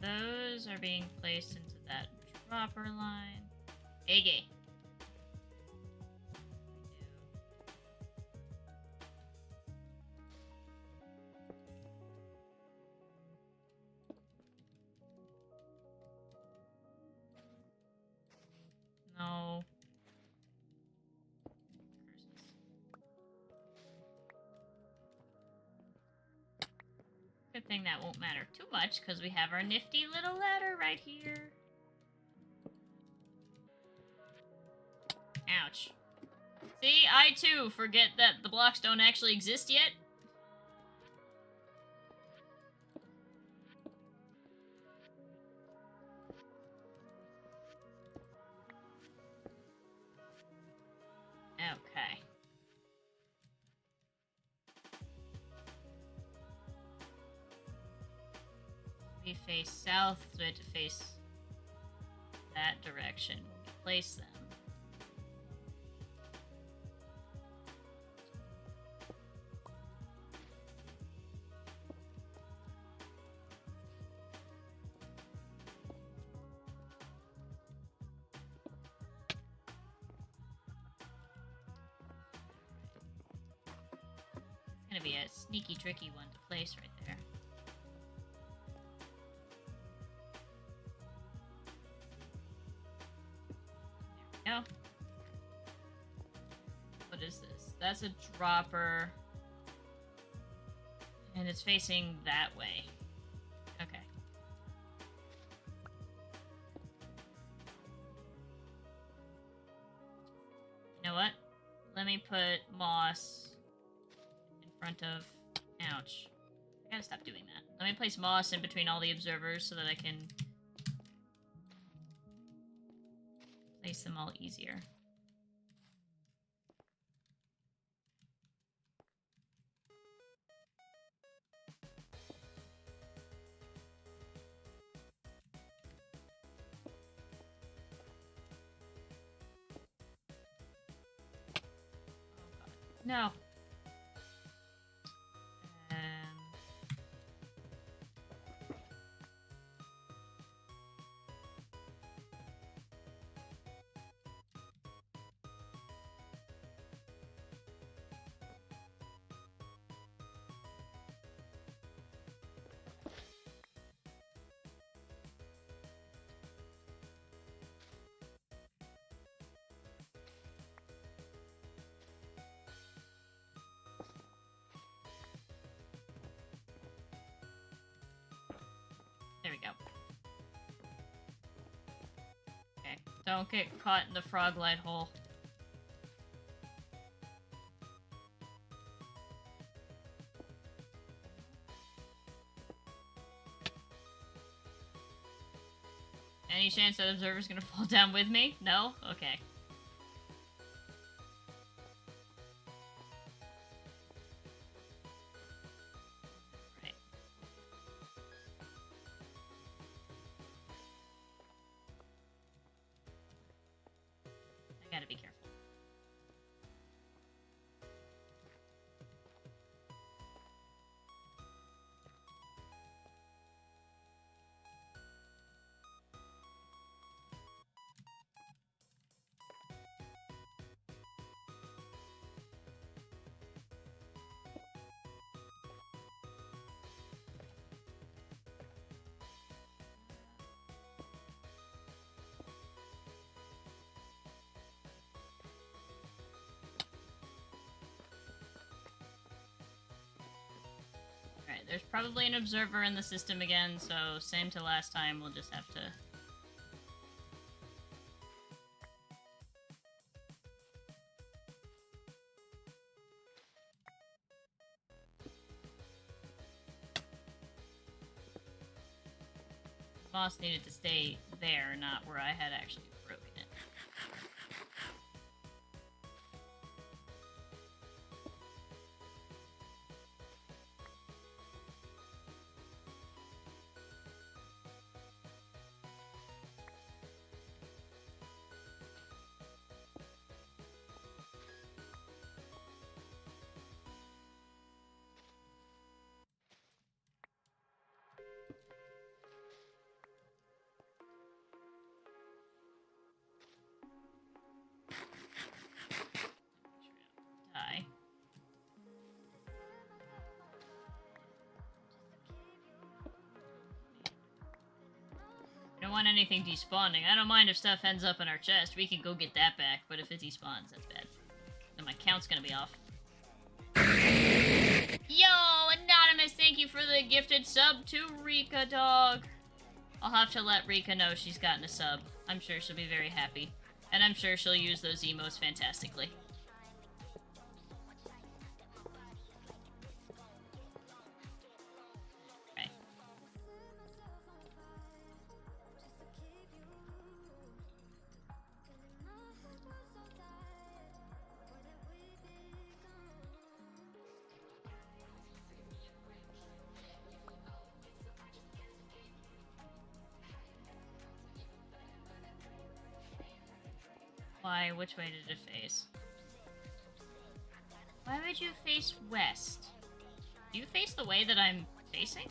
S1: Those are being placed into that dropper line. Eggy. No. Good thing that won't matter too much, because we have our nifty little ladder right here. Ouch. See, I too forget that the blocks don't actually exist yet. Okay. We face south, so we have to face that direction. Place them. It's gonna be a sneaky, tricky one to place right there. Go. What is this? That's a dropper. And it's facing that way. Okay. You know what? Let me put moss in front of... Ouch. I gotta stop doing that. Let me place moss in between all the observers so that I can place them all easier. No. Don't get caught in the frog light hole. Any chance that observer's gonna fall down with me? No? Okay. Right. I gotta be careful. Alright, there's probably an observer in the system again, so same to last time, we'll just have to... Boss needed to stay there, not where I had actually broken it. Die. I don't want anything despawning. I don't mind if stuff ends up in our chest. We can go get that back, but if it despawns, that's bad. Then my count's gonna be off. Yo, Anonymous, thank you for the gifted sub to Rika Dog. I'll have to let Rika know she's gotten a sub. I'm sure she'll be very happy. And I'm sure she'll use those emotes fantastically. Right. Why? Which way did it face? Why would you face west? Do you face the way that I'm facing?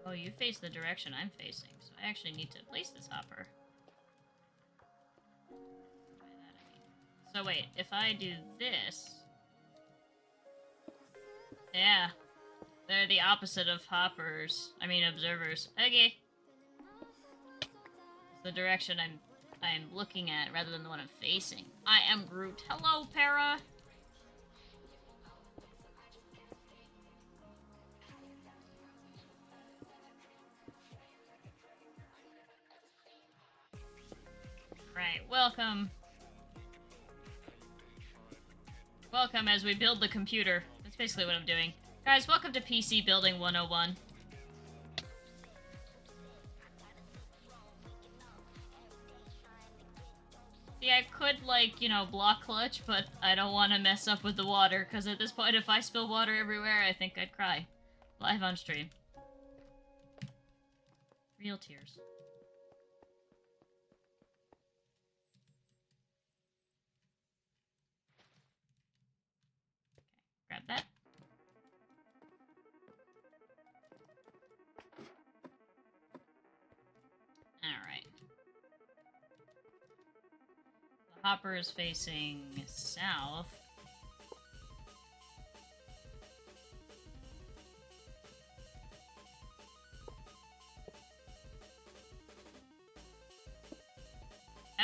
S1: Oh, you face the direction I'm facing, so I actually need to place this hopper. So wait, if I do this... Yeah. They're the opposite of hoppers. I mean observers. Okay. It's the direction I'm looking at rather than the one I'm facing. I am Groot. Hello, Para! Right, welcome. Welcome as we build the computer. That's basically what I'm doing. Guys, welcome to PC Building 101. See, I could, like, you know, block clutch, but I don't want to mess up with the water, because at this point, if I spill water everywhere, I think I'd cry. Live on stream. Real tears. Grab that. Alright. The hopper is facing south.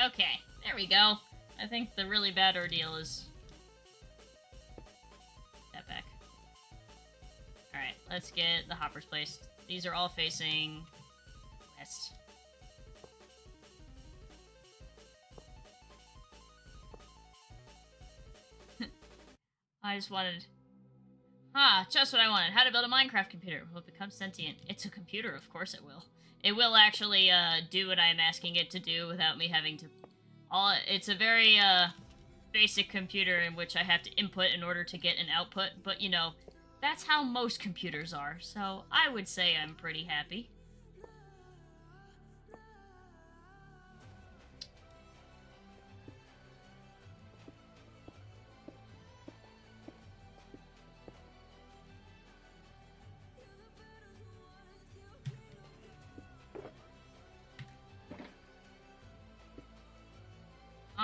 S1: Okay, there we go. I think the really bad ordeal is... that back. Alright, let's get the hoppers placed. These are all facing... west. I just wanted... just what I wanted. How to build a Minecraft computer. Will it become sentient? It's a computer, of course it will. It will actually, do what I'm asking it to do without me having to... It's a very, basic computer in which I have to input in order to get an output, but, you know, that's how most computers are, so I would say I'm pretty happy.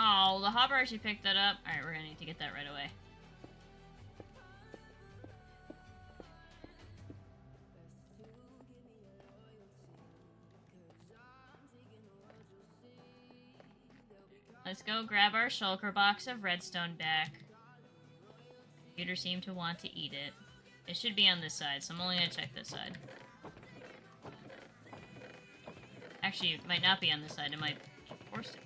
S1: Oh, the hopper actually picked that up. Alright, we're gonna need to get that right away. Let's go grab our shulker box of redstone back. Computer seemed to want to eat it. It should be on this side, so I'm only gonna check this side. Actually, it might not be on this side. It might be forced to be.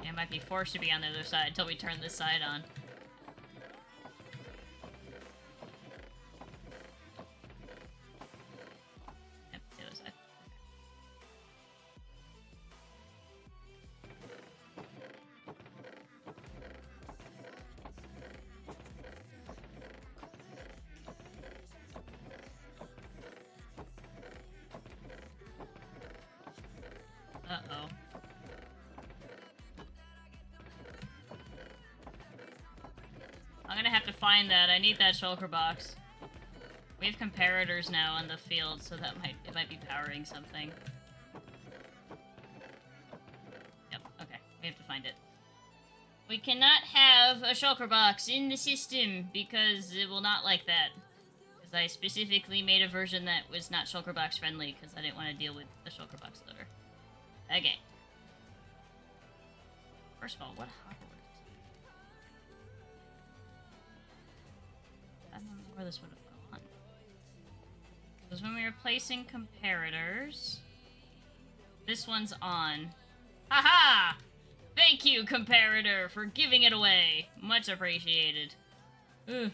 S1: It might be forced to be on the other side until we turn this side on. Yep, the other side. Uh-oh. I'm gonna have to find that. I need that shulker box. We have comparators now on the field, so that it might be powering something. Yep, okay. We have to find it. We cannot have a shulker box in the system, because it will not like that. Because I specifically made a version that was not shulker box friendly, because I didn't want to deal with the shulker box loader. Okay. First of all, what hopper would it take? I don't know where this would have gone. Because when we were placing comparators, this one's on. Haha! Thank you, comparator, for giving it away. Much appreciated. Ugh.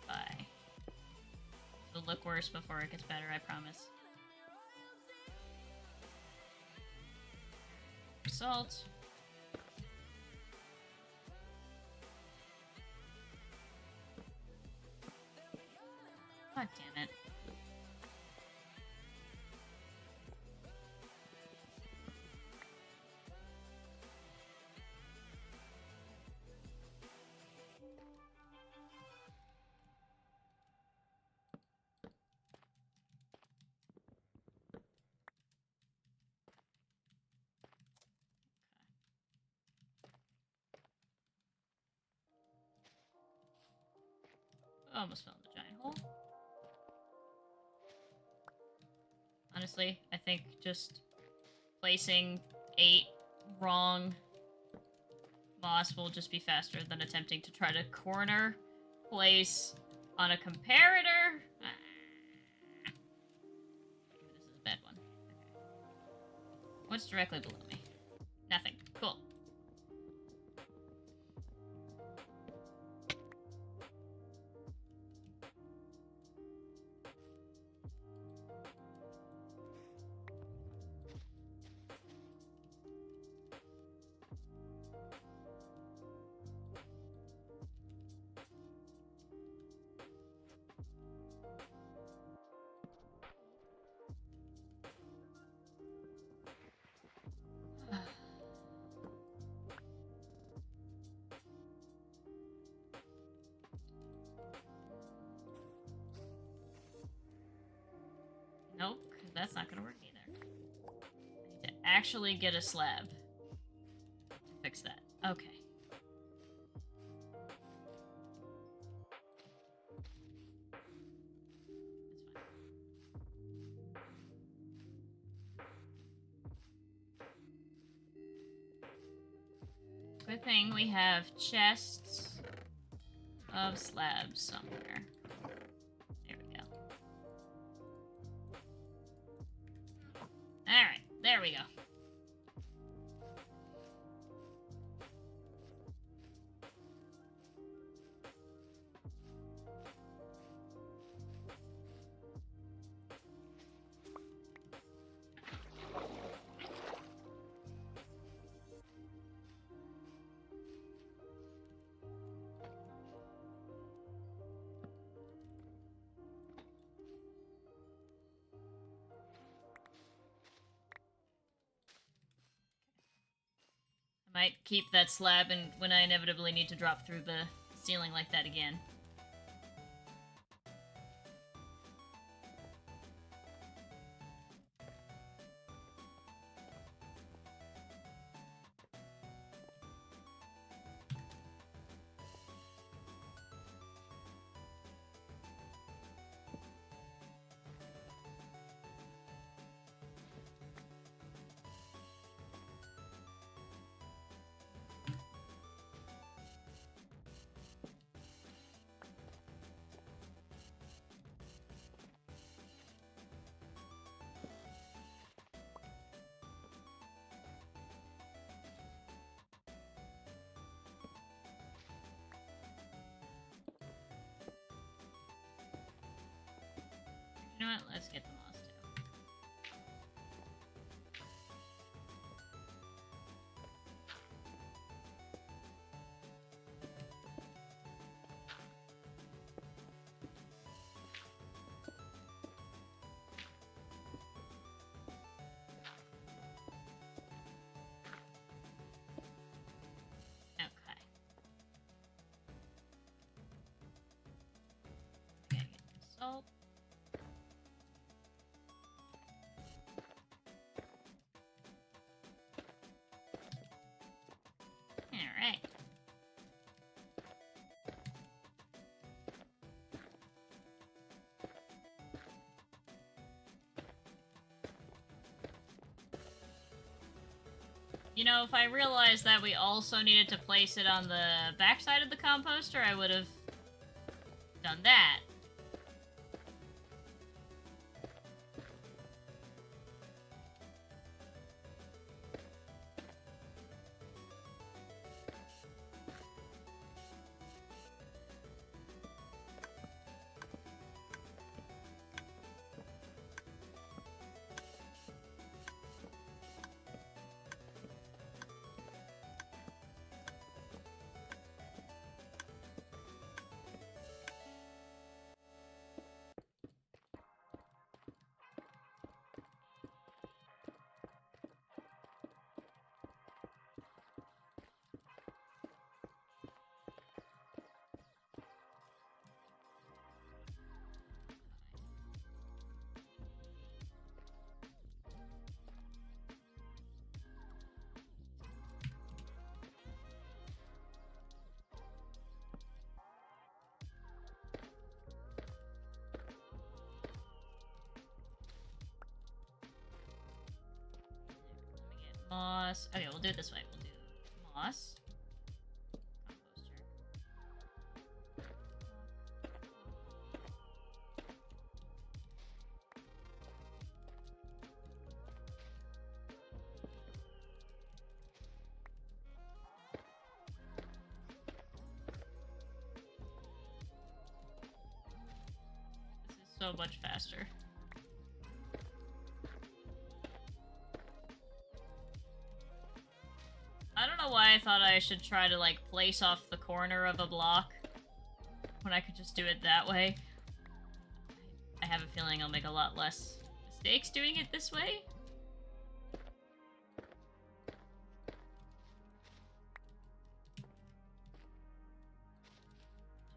S1: Bye. It'll look worse before it gets better, I promise. Salt. God damn it. Almost fell in the giant hole. Honestly, I think just placing 8 wrong moss will just be faster than attempting to try to corner place on a comparator. This is a bad one. Okay. What's directly below me? Nothing. Cool. That's not gonna work either. I need to actually get a slab to fix that. Okay. Good thing we have chests of slabs somewhere. There we go. Alright, there we go. Might keep that slab and when I inevitably need to drop through the ceiling like that again. You know what? Let's get the moss too. Okay. Okay, get the salt. Alright. You know, if I realized that we also needed to place it on the backside of the composter, I would have done that. Moss. Okay, we'll do it this way. We'll do moss. Composter. This is so much faster. I don't know why I thought I should try to, like, place off the corner of a block when I could just do it that way. I have a feeling I'll make a lot less mistakes doing it this way.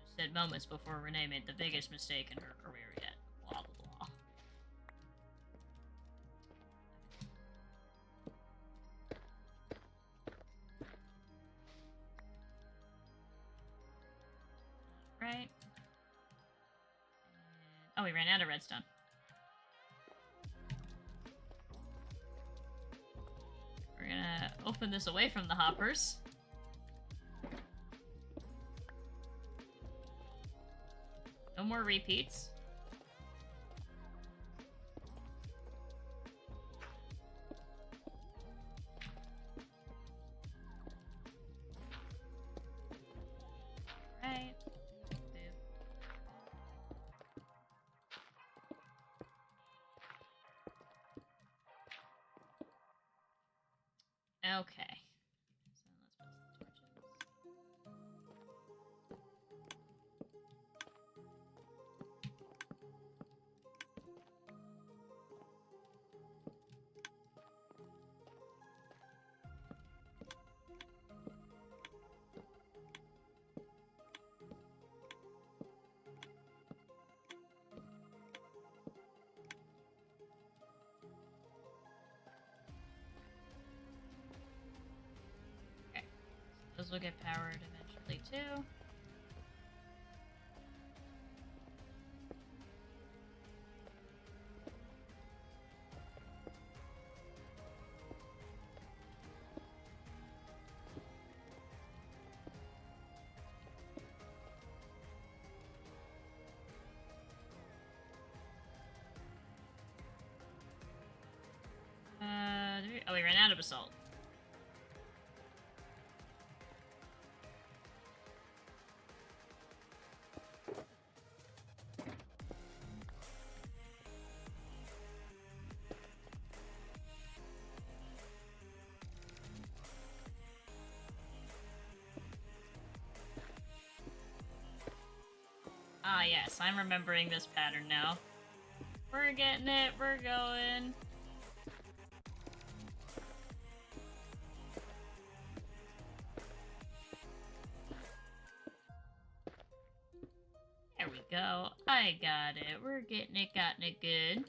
S1: Just said moments before Renee made the biggest mistake in her career yet. Blah, blah, blah. Right. Oh, we ran out of redstone. We're gonna open this away from the hoppers. No more repeats. Right. Okay. So let's place the torches. Okay. Those will get powered eventually too. Oh, we ran out of basalt. Ah, yes, I'm remembering this pattern now. We're getting it, we're going. There we go. I got it. We're getting it, gotten it good.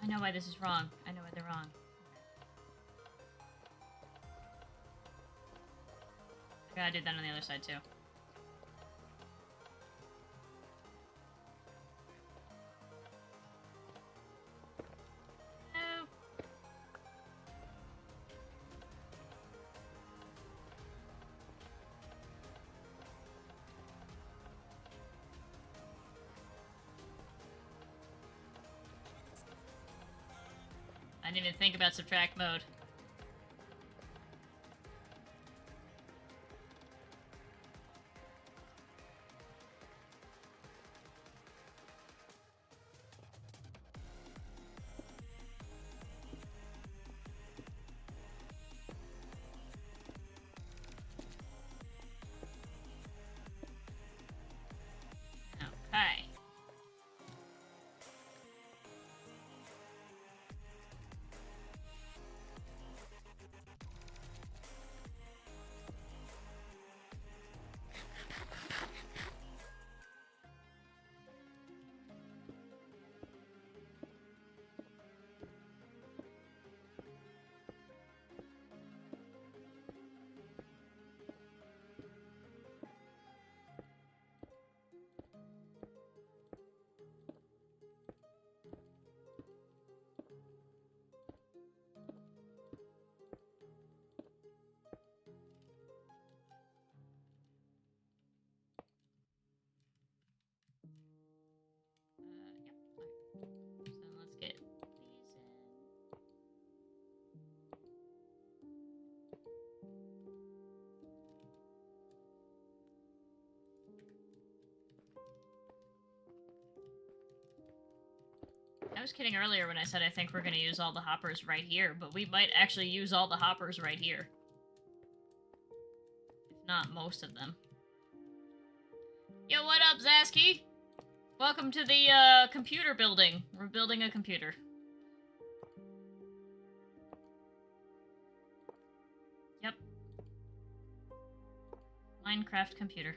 S1: I know why this is wrong. I know why they're wrong. I gotta do that on the other side too. Oh. I didn't even think about subtract mode. Okay. Yep. So let's get these in. I was kidding earlier when I said I think we're going to use all the hoppers right here, but we might actually use all the hoppers right here. If not most of them. Yo, what up, Zasky? Welcome to the, computer building. We're building a computer. Yep. Minecraft computer.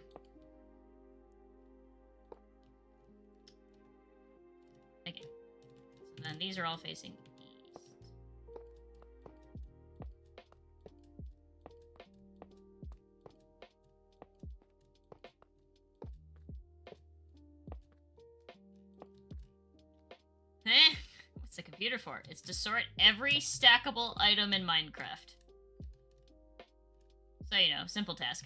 S1: Okay. So then these are all facing east. What's the computer for? It's to sort every stackable item in Minecraft. So, you know, simple task.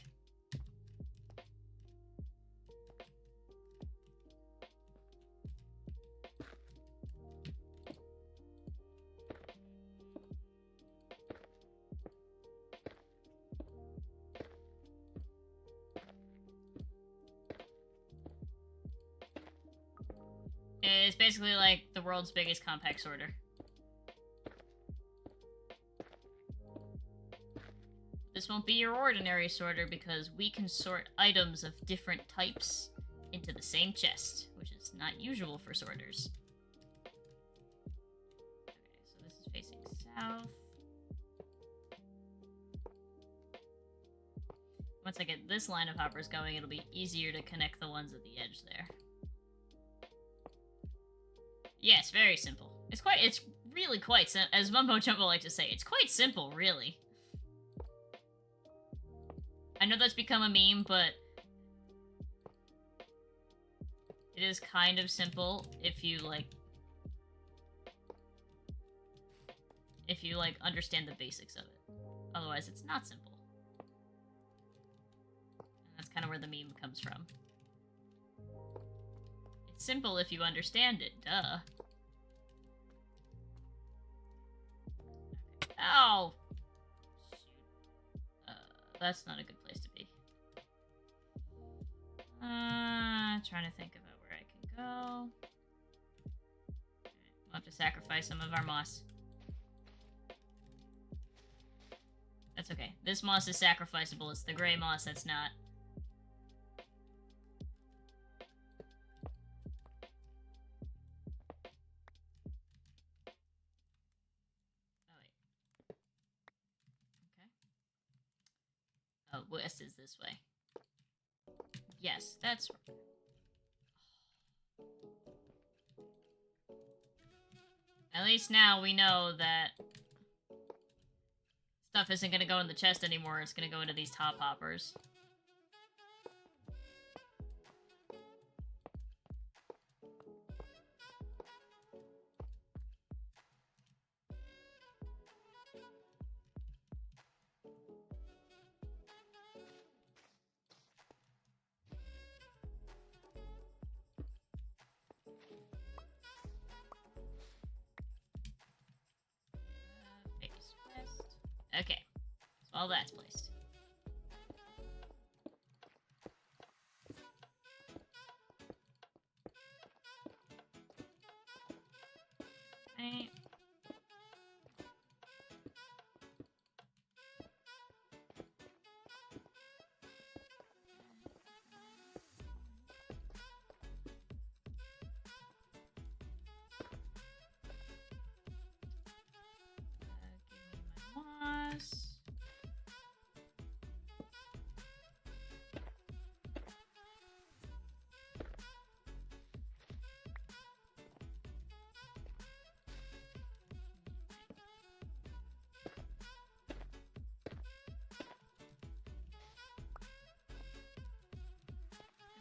S1: It's basically like the world's biggest compact sorter. This won't be your ordinary sorter because we can sort items of different types into the same chest, which is not usual for sorters. Okay, so this is facing south. Once I get this line of hoppers going, it'll be easier to connect the ones at the edge there. Yes, very simple. It's really quite simple. As Mumbo Jumbo like to say, it's quite simple, really. I know that's become a meme, but it is kind of simple if you understand the basics of it. Otherwise, it's not simple. And that's kind of where the meme comes from. It's simple if you understand it, duh. Ow! Shoot. That's not a good place to be. Trying to think about where I can go. We'll have to sacrifice some of our moss. That's okay. This moss is sacrificable. It's the gray moss that's not. Oh, west is this way. Yes, that's right. At least now we know that stuff isn't going to go in the chest anymore. It's going to go into these top hoppers. Okay, so all that's placed. Right. Give me my moss.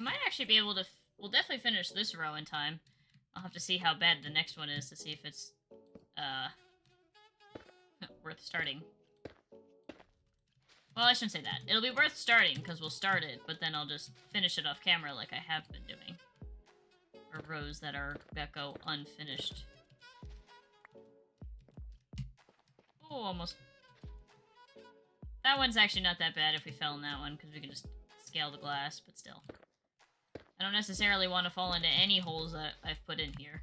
S1: Might actually be able to. We'll definitely finish this row in time. I'll have to see how bad the next one is to see if it's worth starting. Well, I shouldn't say that. It'll be worth starting because we'll start it, but then I'll just finish it off camera like I have been doing for rows that go unfinished. Oh, almost. That one's actually not that bad if we fell in that one because we can just scale the glass, but still. I don't necessarily want to fall into any holes that I've put in here.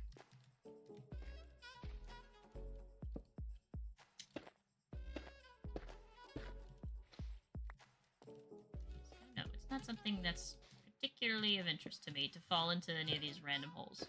S1: No, it's not something that's particularly of interest to me to fall into any of these random holes.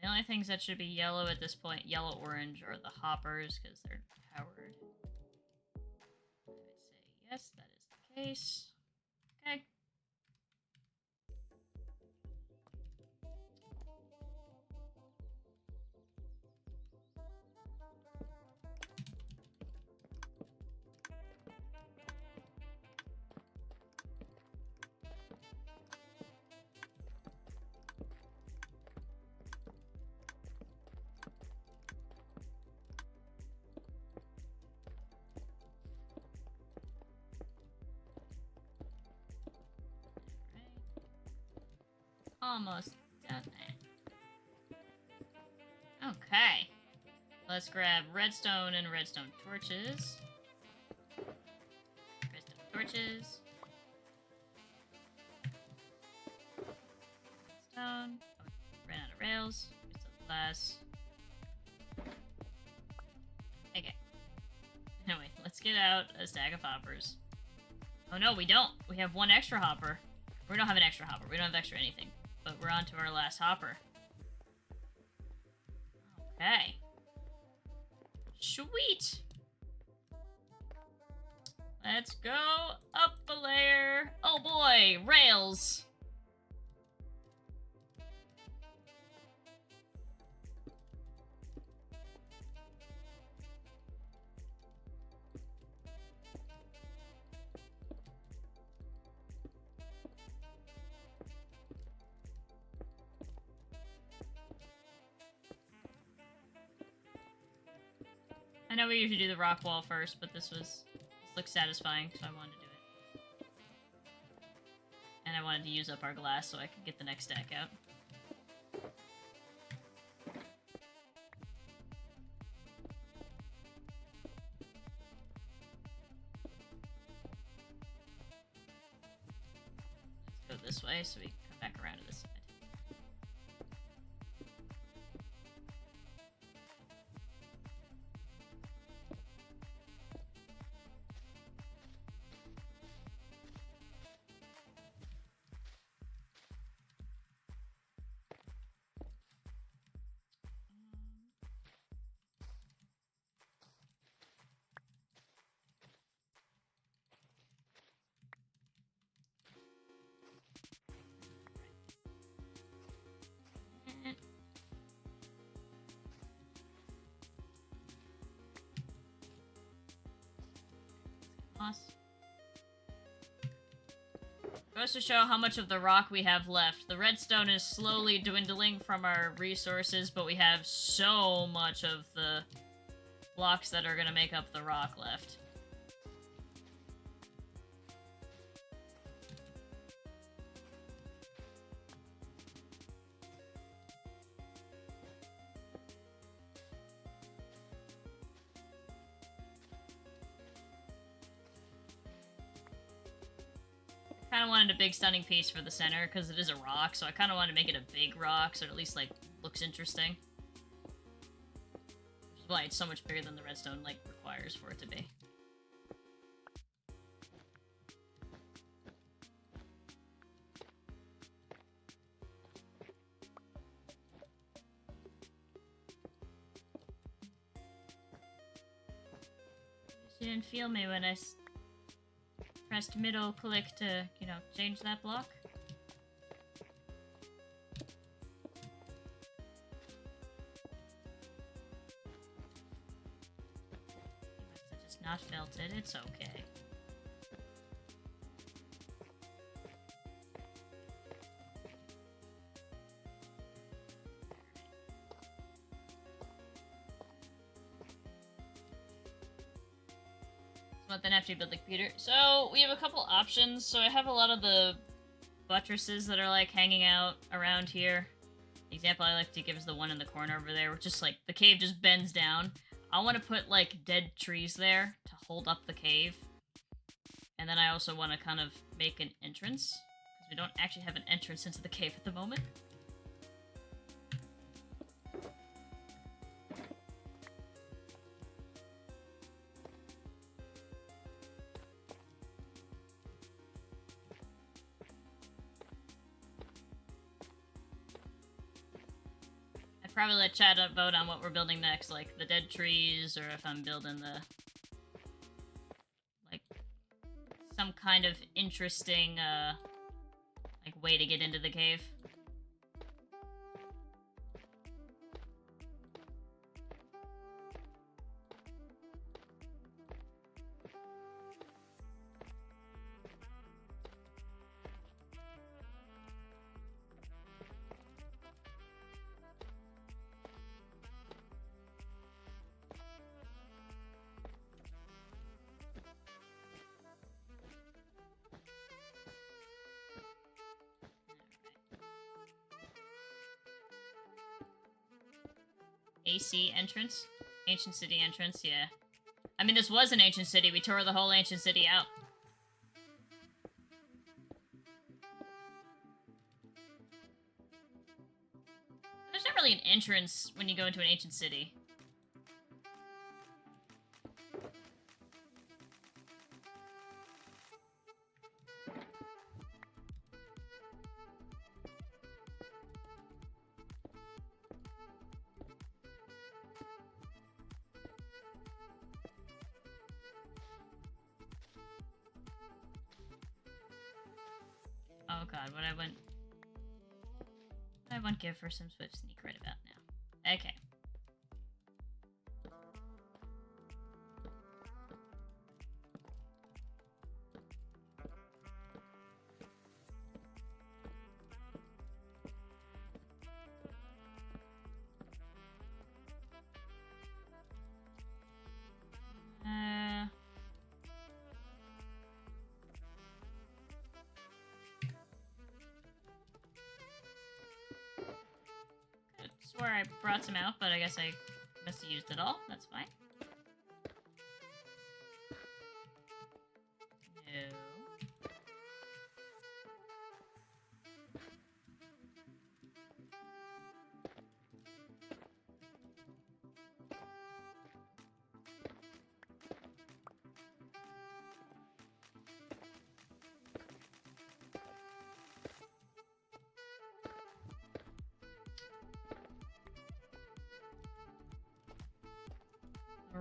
S1: The only things that should be yellow at this point, yellow-orange, are the hoppers, because they're powered. I would say yes, that is the case. Okay. Almost done it. Okay. Let's grab redstone and redstone torches. Redstone torches. Redstone. Oh, ran out of rails. Get some glass. Okay. Anyway, let's get out a stack of hoppers. Oh no, we don't. We have one extra hopper. We don't have an extra hopper. We don't have extra anything. But we're on to our last hopper. Okay. Sweet! Let's go up a layer. Oh boy, rails! I know we usually do the rock wall first, but this looks satisfying, so I wanted to do it. And I wanted to use up our glass so I could get the next stack out. Let's go this way so we can come back around to this side. Goes to show how much of the rock we have left. The redstone is slowly dwindling from our resources, but we have so much of the blocks that are gonna make up the rock left. I kind of wanted a big stunning piece for the center because it is a rock, so I kind of wanted to make it a big rock so it at least like looks interesting. Which is why it's so much bigger than the redstone like requires for it to be. You didn't feel me when I pressed middle click to, you know, change that block. You must have just not felt it. It's okay. Then after you build the computer. So we have a couple options. So I have a lot of the buttresses that are like hanging out around here. The example I like to give is the one in the corner over there, where just like the cave just bends down. I want to put like dead trees there to hold up the cave. And then I also want to kind of make an entrance, because we don't actually have an entrance into the cave at the moment. Probably let chat vote on what we're building next, like the dead trees, or if I'm building the... like, some kind of interesting, like, way to get into the cave. AC entrance? Ancient city entrance, yeah. I mean, this was an ancient city. We tore the whole ancient city out. There's not really an entrance when you go into an ancient city. Oh god, what I won't give for some Swift sneak right about now. Okay. Swore I brought some out, but I guess I must have used it all. That's fine. No.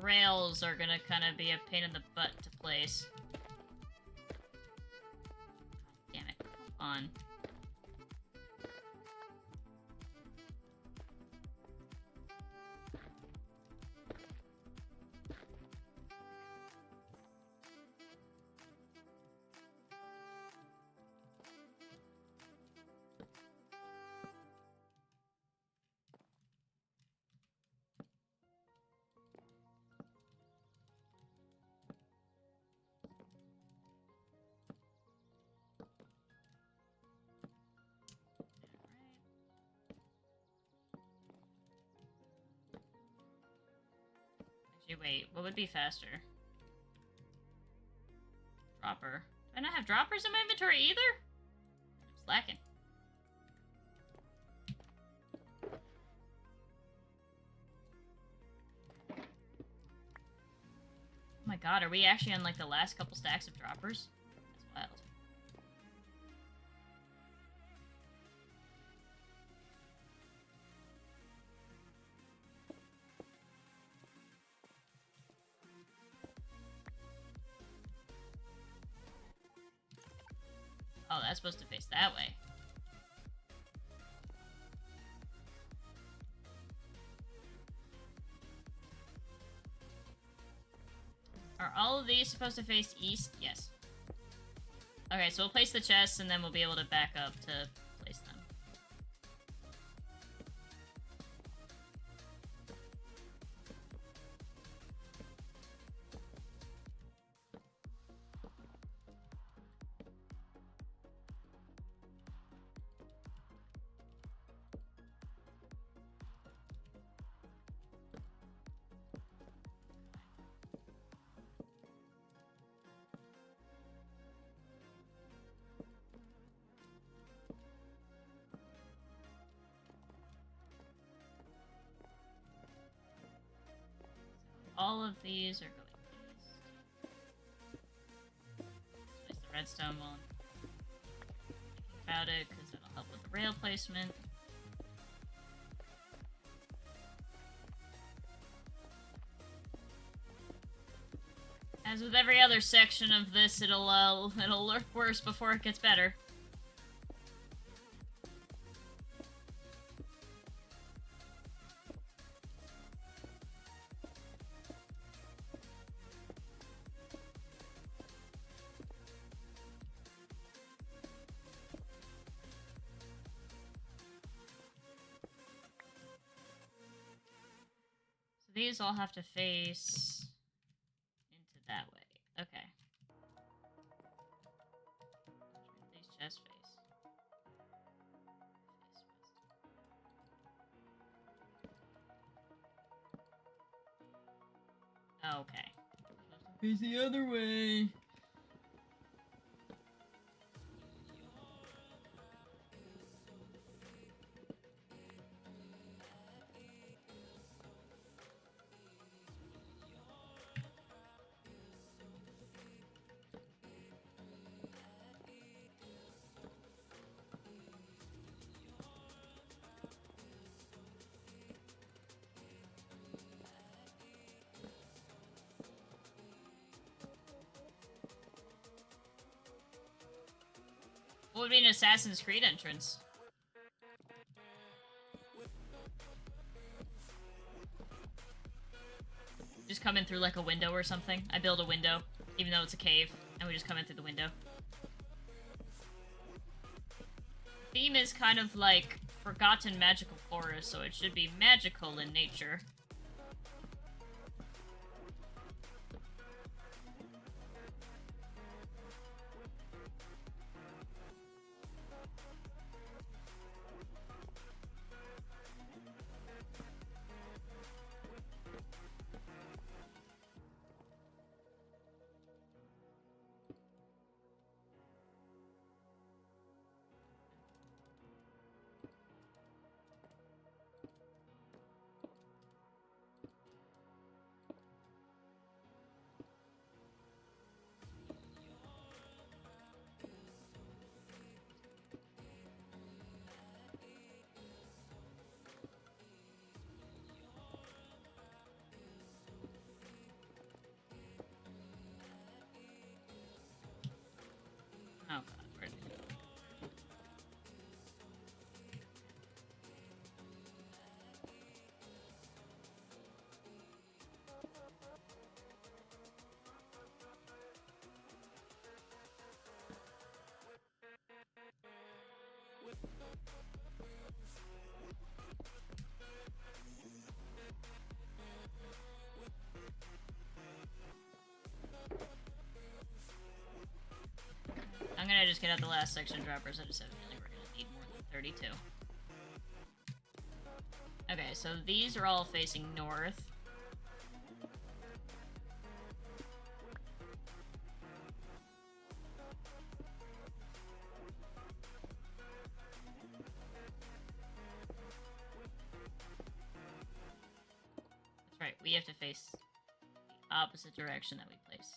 S1: Rails are gonna kind of be a pain in the butt to place. Damn it. Come on. Wait, what would be faster? Dropper. Do I not have droppers in my inventory either? I'm slacking. Oh my god, are we actually on like the last couple stacks of droppers? That's wild. Oh, that's supposed to face that way. Are all of these supposed to face east? Yes. Okay, so we'll place the chests and then we'll be able to back up to place them. All of these are going east. Place the redstone while I'm thinking about it, because it'll help with the rail placement. As with every other section of this, it'll look worse before it gets better. So these all have to face into that way. Okay. These chests face. Okay. Face the other way. What would be an Assassin's Creed entrance? Just come in through like a window or something. I build a window, even though it's a cave, and we just come in through the window. Theme is kind of like forgotten magical forest, so it should be magical in nature. Oh god, where'd it go? I'm gonna just get out the last section droppers. I just have a feeling we're gonna need more than 32. Okay, so these are all facing north. That's right, we have to face the opposite direction that we place.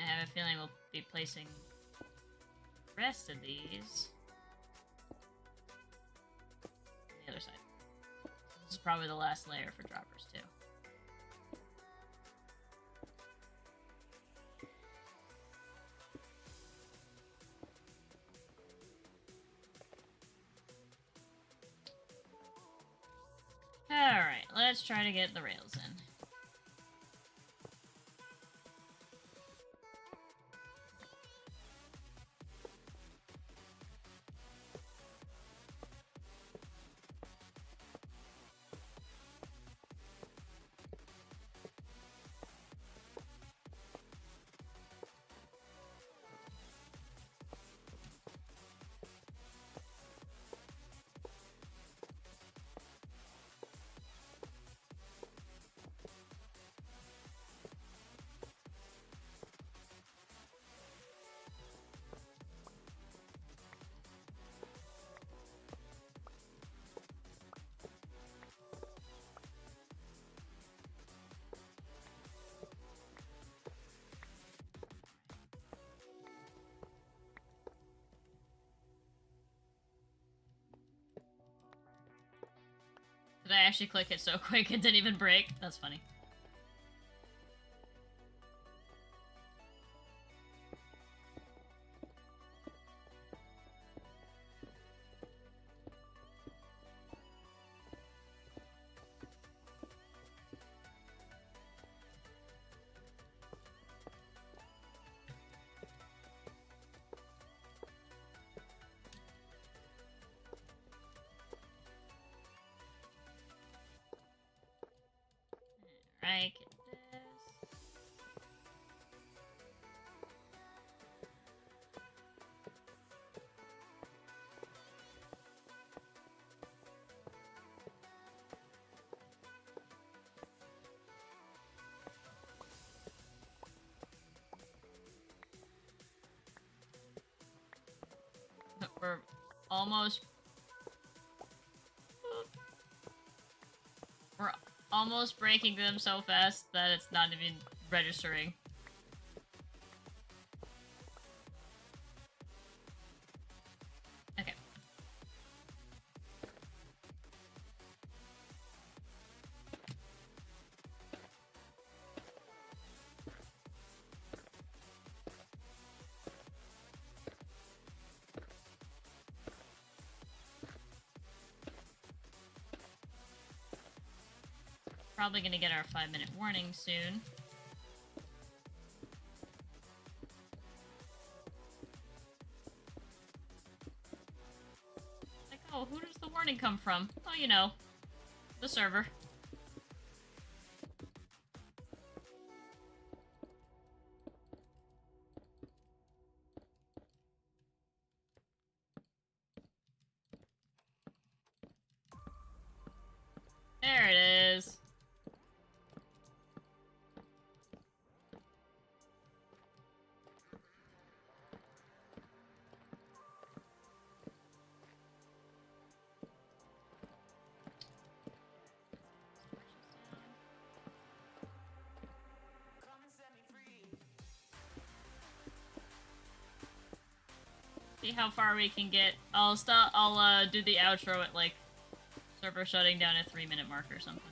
S1: I have a feeling we'll be placing the rest of these on the other side. This is probably the last layer for droppers, too. Alright, let's try to get the rails in. Did I actually click it so quick it didn't even break? That's funny. Right, get this. We're almost... We're almost breaking them so fast that it's not even registering. Okay. Probably gonna get our 5-minute warning soon. Like, oh, who does the warning come from? Oh, you know, the server. There it is. See how far we can get. I'll do the outro at like server shutting down at 3-minute mark or something.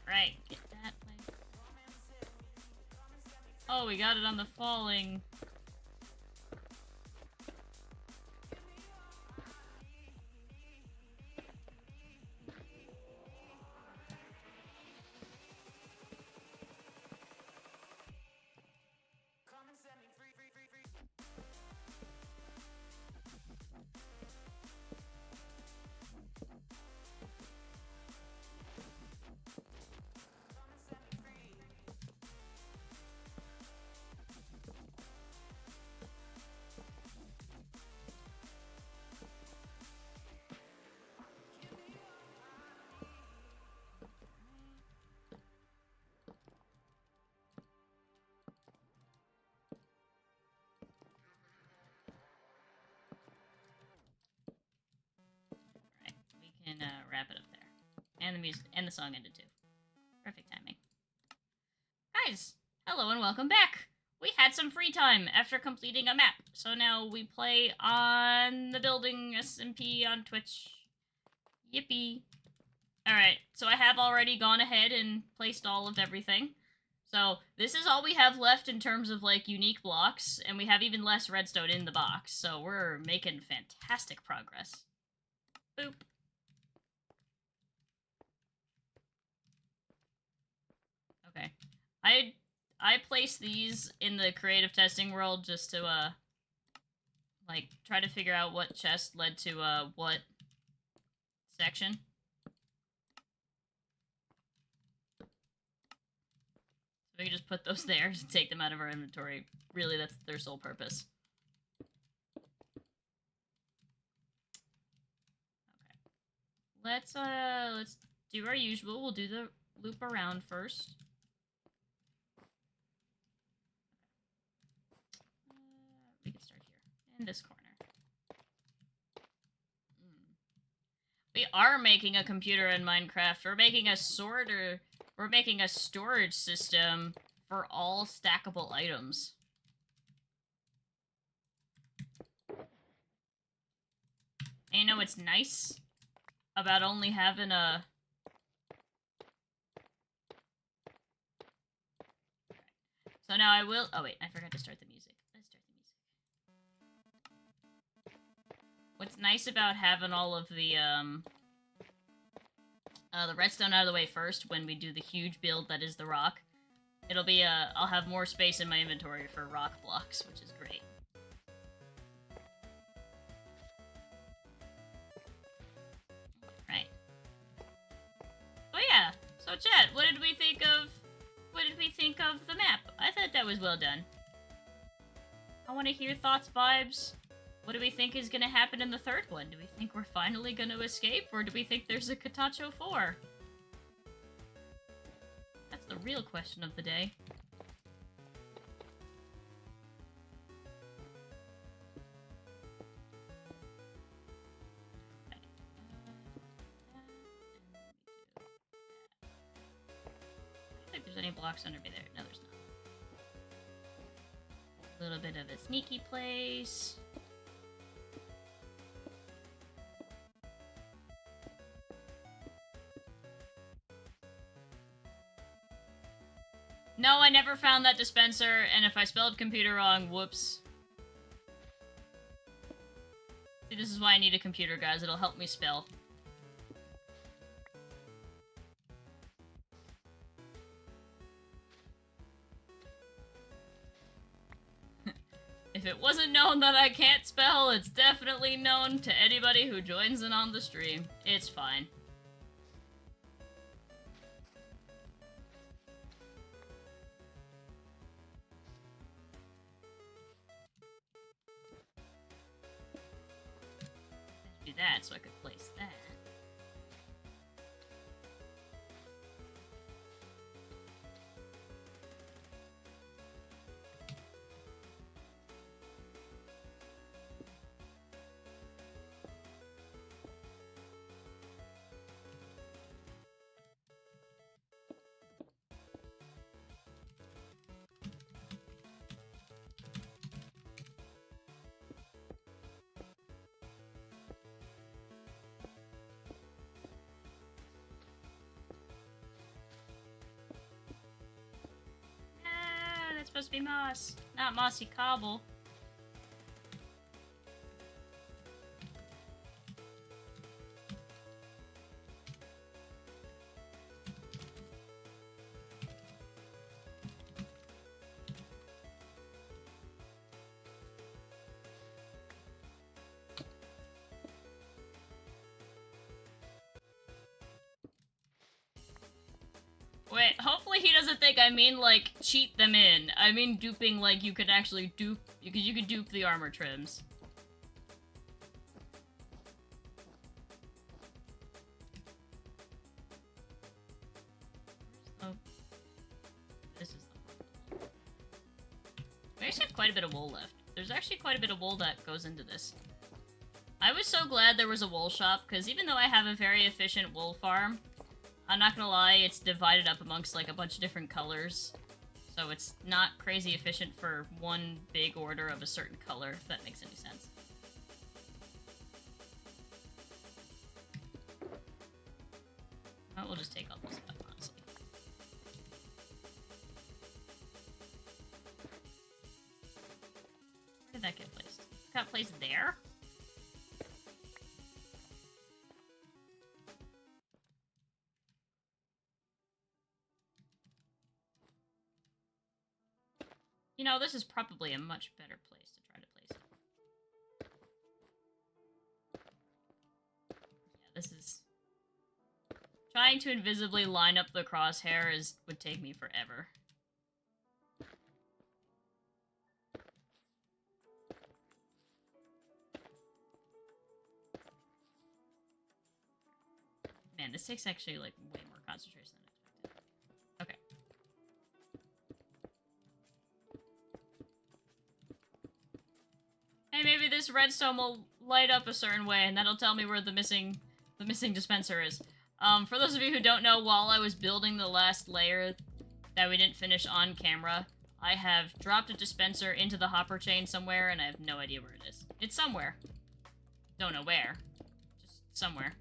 S1: Right, get that way. Oh, we got it on the falling. Wrap it up there. And the music and the song ended too. Perfect timing. Guys, hello and welcome back. We had some free time after completing a map, so now we play on the building SMP on Twitch. Yippee. Alright, so I have already gone ahead and placed all of everything. So this is all we have left in terms of like unique blocks, and we have even less redstone in the box, so we're making fantastic progress. Boop. Okay. I place these in the creative testing world just to like try to figure out what chest led to what section. So we can just put those there to take them out of our inventory. Really, that's their sole purpose. Let's do our usual. We'll do the loop around first. We can start here in this corner. We are making a computer in Minecraft. We're making a sorter. We're making a storage system for all stackable items. And you know what's nice about only having a... So now I will... Oh wait, I forgot to start the music. Let's start the music. What's nice about having all of the redstone out of the way first when we do the huge build that is the rock, it'll be, I'll have more space in my inventory for rock blocks, which is great. Right. Oh yeah, so chat, what did we think of the map? I thought that was well done. I want to hear thoughts, vibes. What do we think is going to happen in the third one? Do we think we're finally going to escape, or do we think there's a Katacho 4? That's the real question of the day. Okay. I don't think there's any blocks under me there. No, there's not. A little bit of a sneaky place. No, I never found that dispenser, and if I spelled computer wrong, whoops. See, this is why I need a computer, guys. It'll help me spell. If it wasn't known that I can't spell, it's definitely known to anybody who joins in on the stream. It's fine. Do that so I could place that. That's supposed to be moss, not mossy cobble. Wait, hopefully he doesn't think I mean, like, cheat them in. I mean duping, like, you could actually dupe... You could dupe the armor trims. Oh. This is the... We actually have quite a bit of wool left. There's actually quite a bit of wool that goes into this. I was so glad there was a wool shop, because even though I have a very efficient wool farm, I'm not gonna lie, it's divided up amongst, like, a bunch of different colors. So it's not crazy efficient for one big order of a certain color, if that makes any sense. Well, we'll just take all this stuff, honestly. Where did that get placed? It got placed there? You know, this is probably a much better place to try to place it. Yeah, this is... Trying to invisibly line up the crosshair would take me forever. this takes actually, like, way more concentration than expected. Okay. Hey, maybe this redstone will light up a certain way, and that'll tell me where the missing dispenser is. For those of you who don't know, while I was building the last layer that we didn't finish on camera, I have dropped a dispenser into the hopper chain somewhere, and I have no idea where it is. It's somewhere. Don't know where. Just somewhere.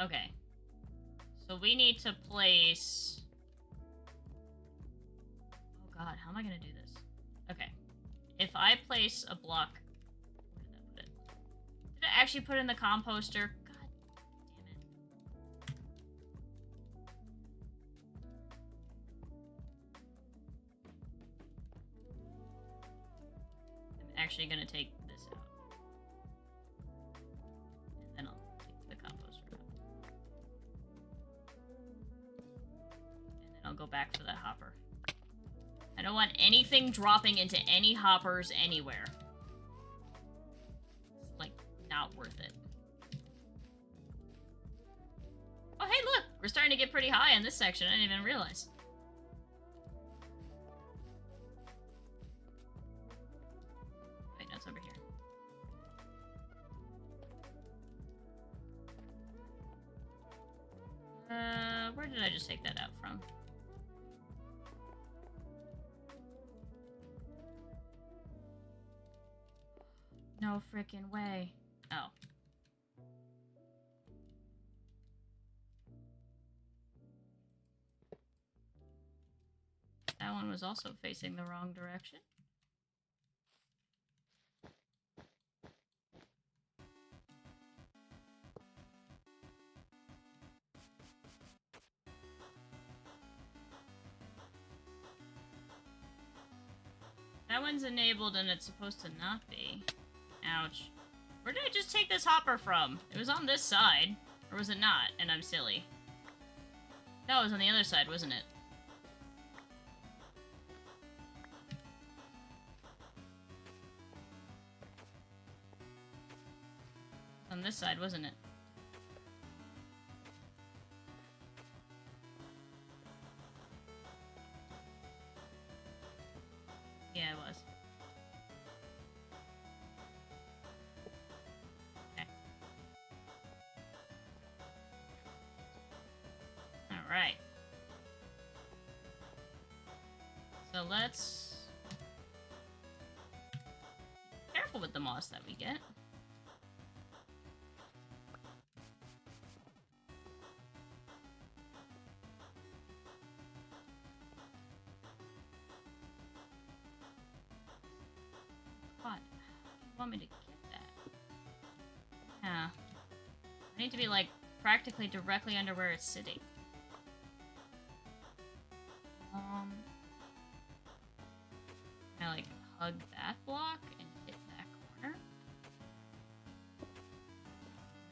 S1: Okay. So we need to place... Oh god, how am I gonna do this? Okay. If I place a block... Where did that put it? Did I actually put it in the composter? God damn it. I'm actually gonna take this out. And then I'll take the composter out. And then I'll go back for that hopper. I don't want anything dropping into any hoppers anywhere. It's, like, not worth it. Oh, hey, look! We're starting to get pretty high in this section. I didn't even realize. Wait, no, it's over here. Where did I just take that out from? No frickin' way. Oh. That one was also facing the wrong direction. That one's enabled and it's supposed to not be. Ouch. Where did I just take this hopper from? It was on this side. Or was it not? And I'm silly. No, it was on the other side, wasn't it? On this side, wasn't it? Yeah, it was. Okay. Alright. So let's... be careful with the moss that we get. God, you want me to get that? Yeah. I need to be, like, practically directly under where it's sitting. Can I, like, hug that block and hit that corner?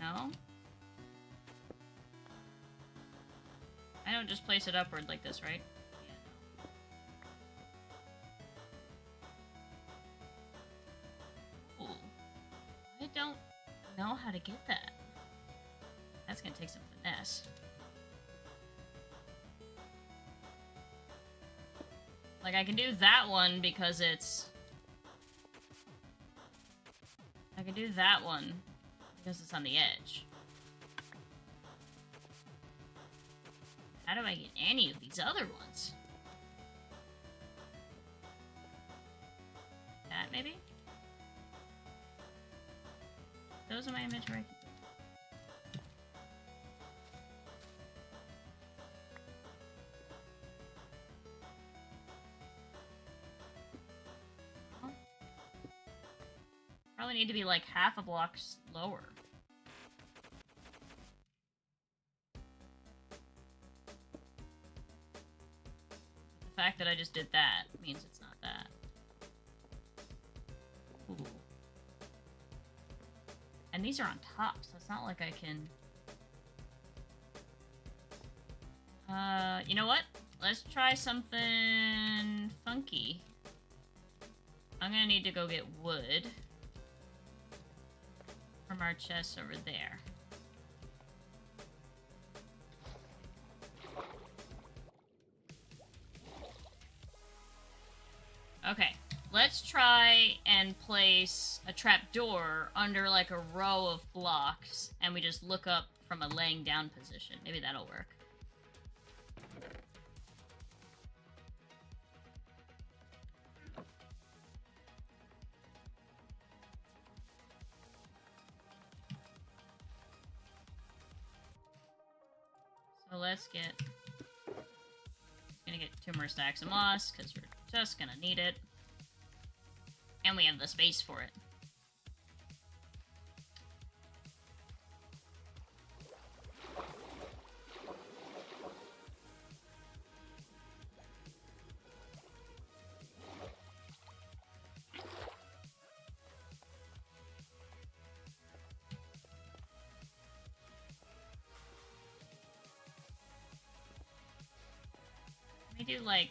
S1: No? I don't just place it upward like this, right? Yeah, no. Ooh. I don't know how to get that. That's gonna take some finesse. Like, I can do that one because it's... I can do that one because it's on the edge. How do I get any of these other ones? That, maybe? Those are my inventory. Probably need to be like half a block lower. The fact that I just did that means it's not that. Ooh. And these are on top, so it's not like I can... you know what? let's try something funky. I'm gonna need to go get wood from our chest over there. Okay, let's try and place a trapdoor under like a row of blocks, and we just look up from a laying down position. Maybe that'll work. So let's get... Gonna get 2 more stacks of moss, because we're just gonna need it. And we have the space for it. Let me do like...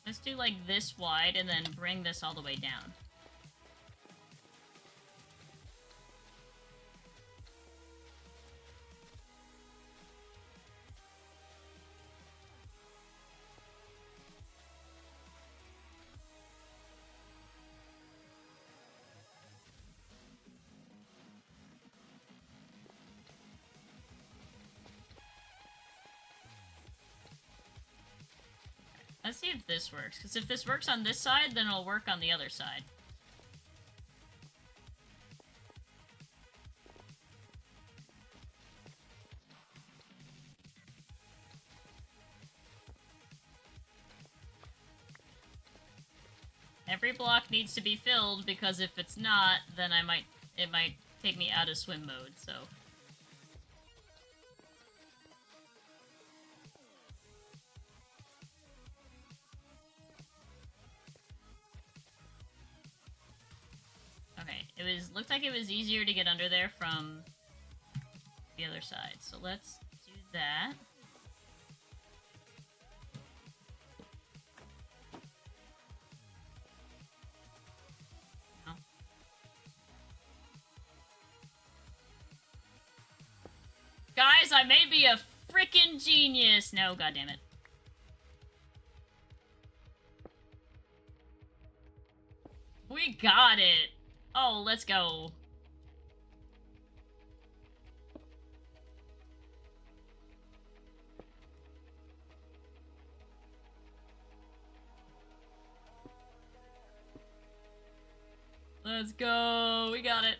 S1: Let's do like this wide and then bring this all the way down. Let's see if this works, because if this works on this side, then it'll work on the other side. Every block needs to be filled, because if it's not, then it might take me out of swim mode, so... Okay, looked like it was easier to get under there from the other side, so let's do that. No. Guys, I may be a freaking genius! No, goddammit. We got it! Oh, let's go. Let's go. We got it.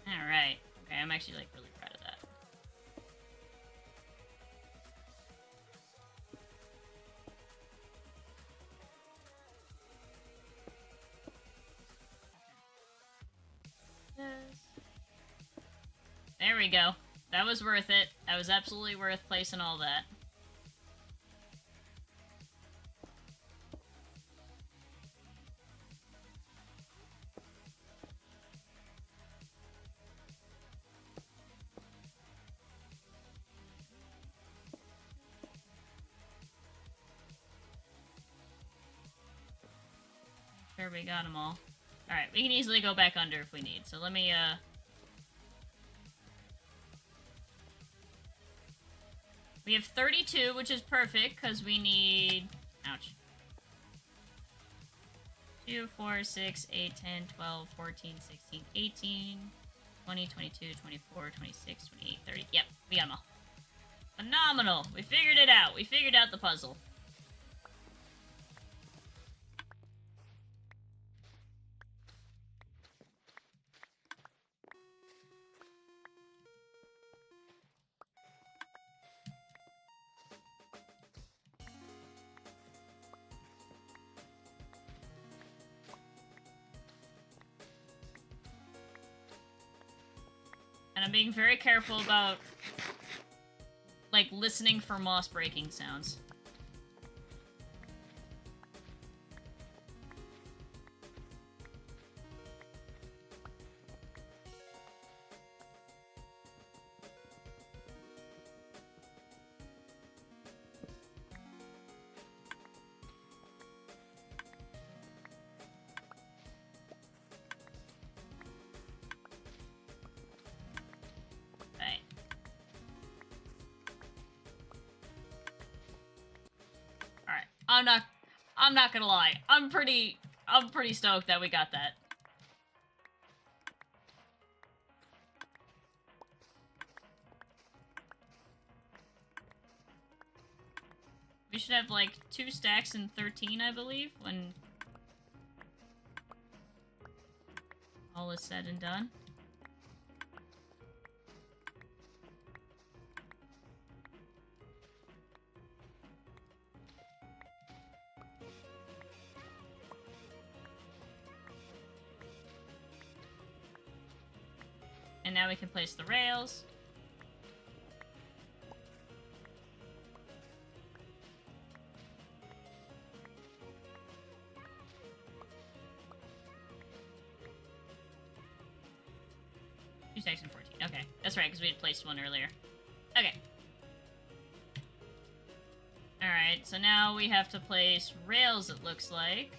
S1: Alright. Okay, I'm actually, like, really proud of that. There we go. That was worth it. That was absolutely worth placing all that. Sure, we got them all. Alright, we can easily go back under if we need. So let me, We have 32, which is perfect, because we need... Ouch. 2, 4, 6, 8, 10, 12, 14, 16, 18, 20, 22, 24, 26, 28, 30. Yep, we got them all. Phenomenal! We figured it out. We figured out the puzzle. And I'm being very careful about, like, listening for moss breaking sounds. I'm not gonna lie. I'm pretty stoked that we got that. We should have like 2 stacks and 13, I believe, when all is said and done. And now we can place the rails. Section 14. Okay, that's right, because we had placed one earlier. Okay. Alright, so now we have to place rails, it looks like.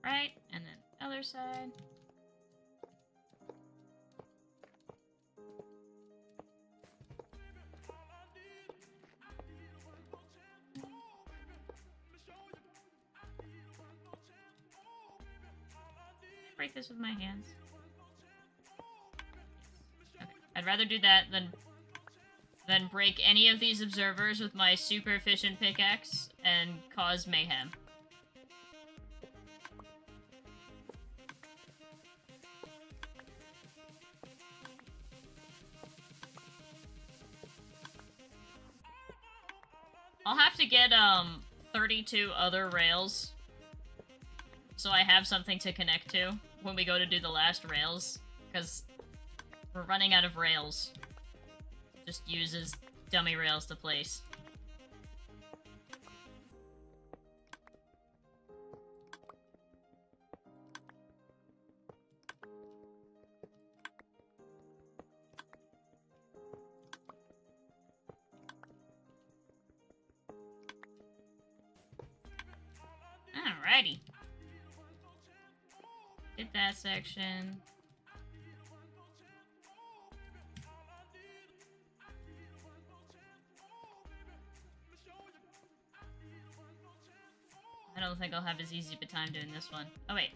S1: Right, and then the other side. Break this with my hands. Okay. I'd rather do that than break any of these observers with my super efficient pickaxe and cause mayhem. I'll have to get 32 other rails so I have something to connect to when we go to do the last rails, because we're running out of rails. Just uses dummy rails to place. Alrighty. Did that section. I don't think I'll have as easy of a time doing this one. Oh, wait.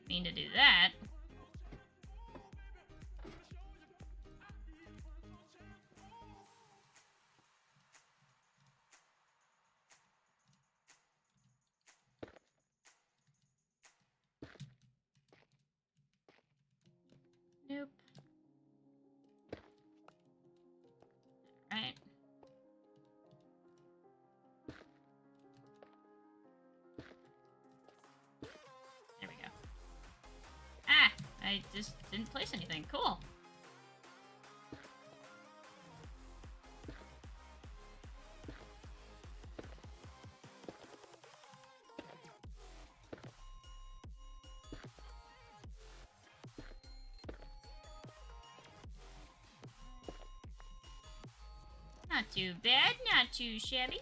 S1: Mean to do that. Nope. Right. There we go. Ah! I just didn't place anything. Cool. Not too bad, not too shabby.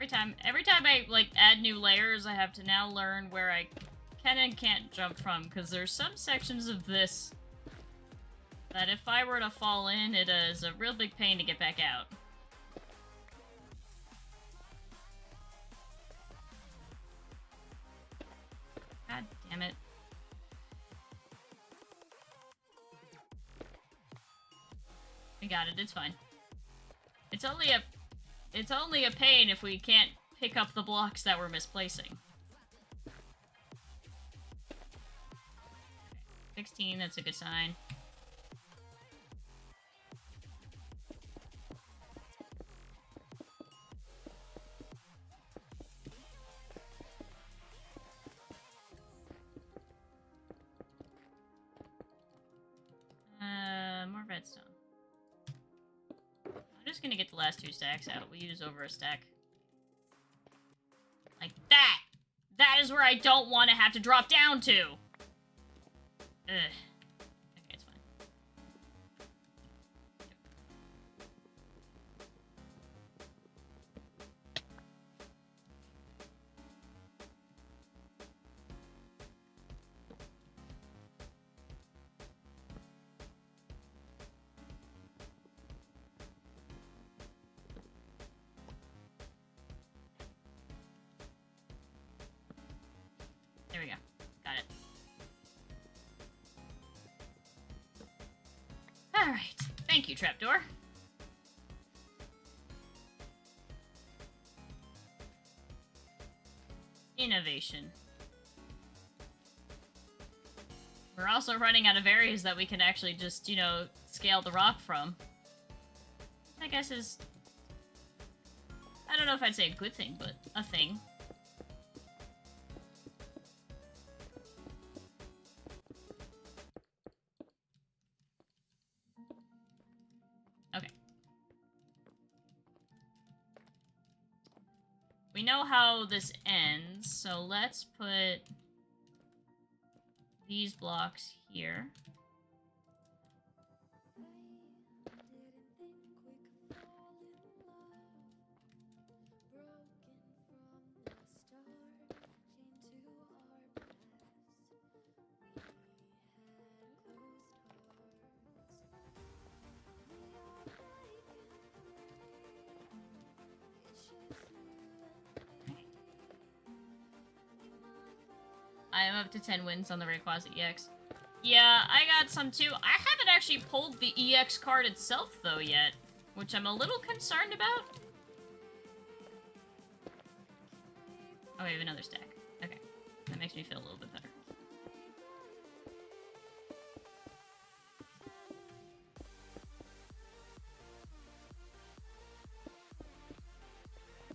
S1: Every time I, like, add new layers, I have to now learn where I can and can't jump from, because there's some sections of this that if I were to fall in, it is a real big pain to get back out. God damn it. We got it, it's fine. It's only a pain if we can't pick up the blocks that we're misplacing. 16, that's a good sign. More redstone. I'm just gonna get the last 2 stacks out. We use over a stack. Like that! That is where I don't want to have to drop down to! Ugh. Okay, it's fine. There we go. Got it. Alright. Thank you, trapdoor. Innovation. We're also running out of areas that we can actually just, you know, scale the rock from. I guess is... I don't know if I'd say a good thing, but a thing. Okay. We know how this ends, so let's put these blocks here. I am up to 10 wins on the Rayquaza EX. Yeah, I got some too. I haven't actually pulled the EX card itself, though, yet. Which I'm a little concerned about. Oh, we have another stack. Okay. That makes me feel a little bit better.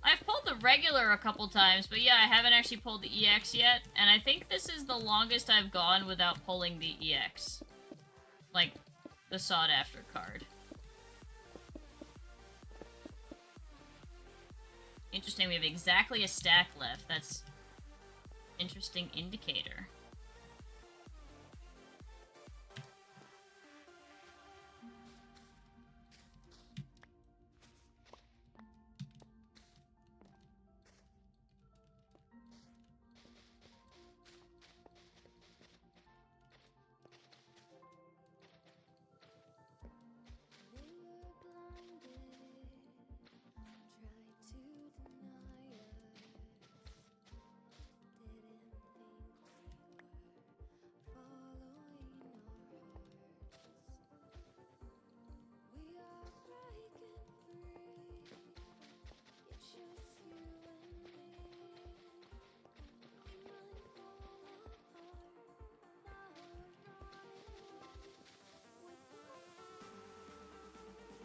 S1: I've pulled the regular a couple times, but yeah, I haven't actually pulled the EX yet, and I think this is the longest I've gone without pulling the EX. Like, the sought-after card. Interesting, we have exactly a stack left. That's interesting indicator.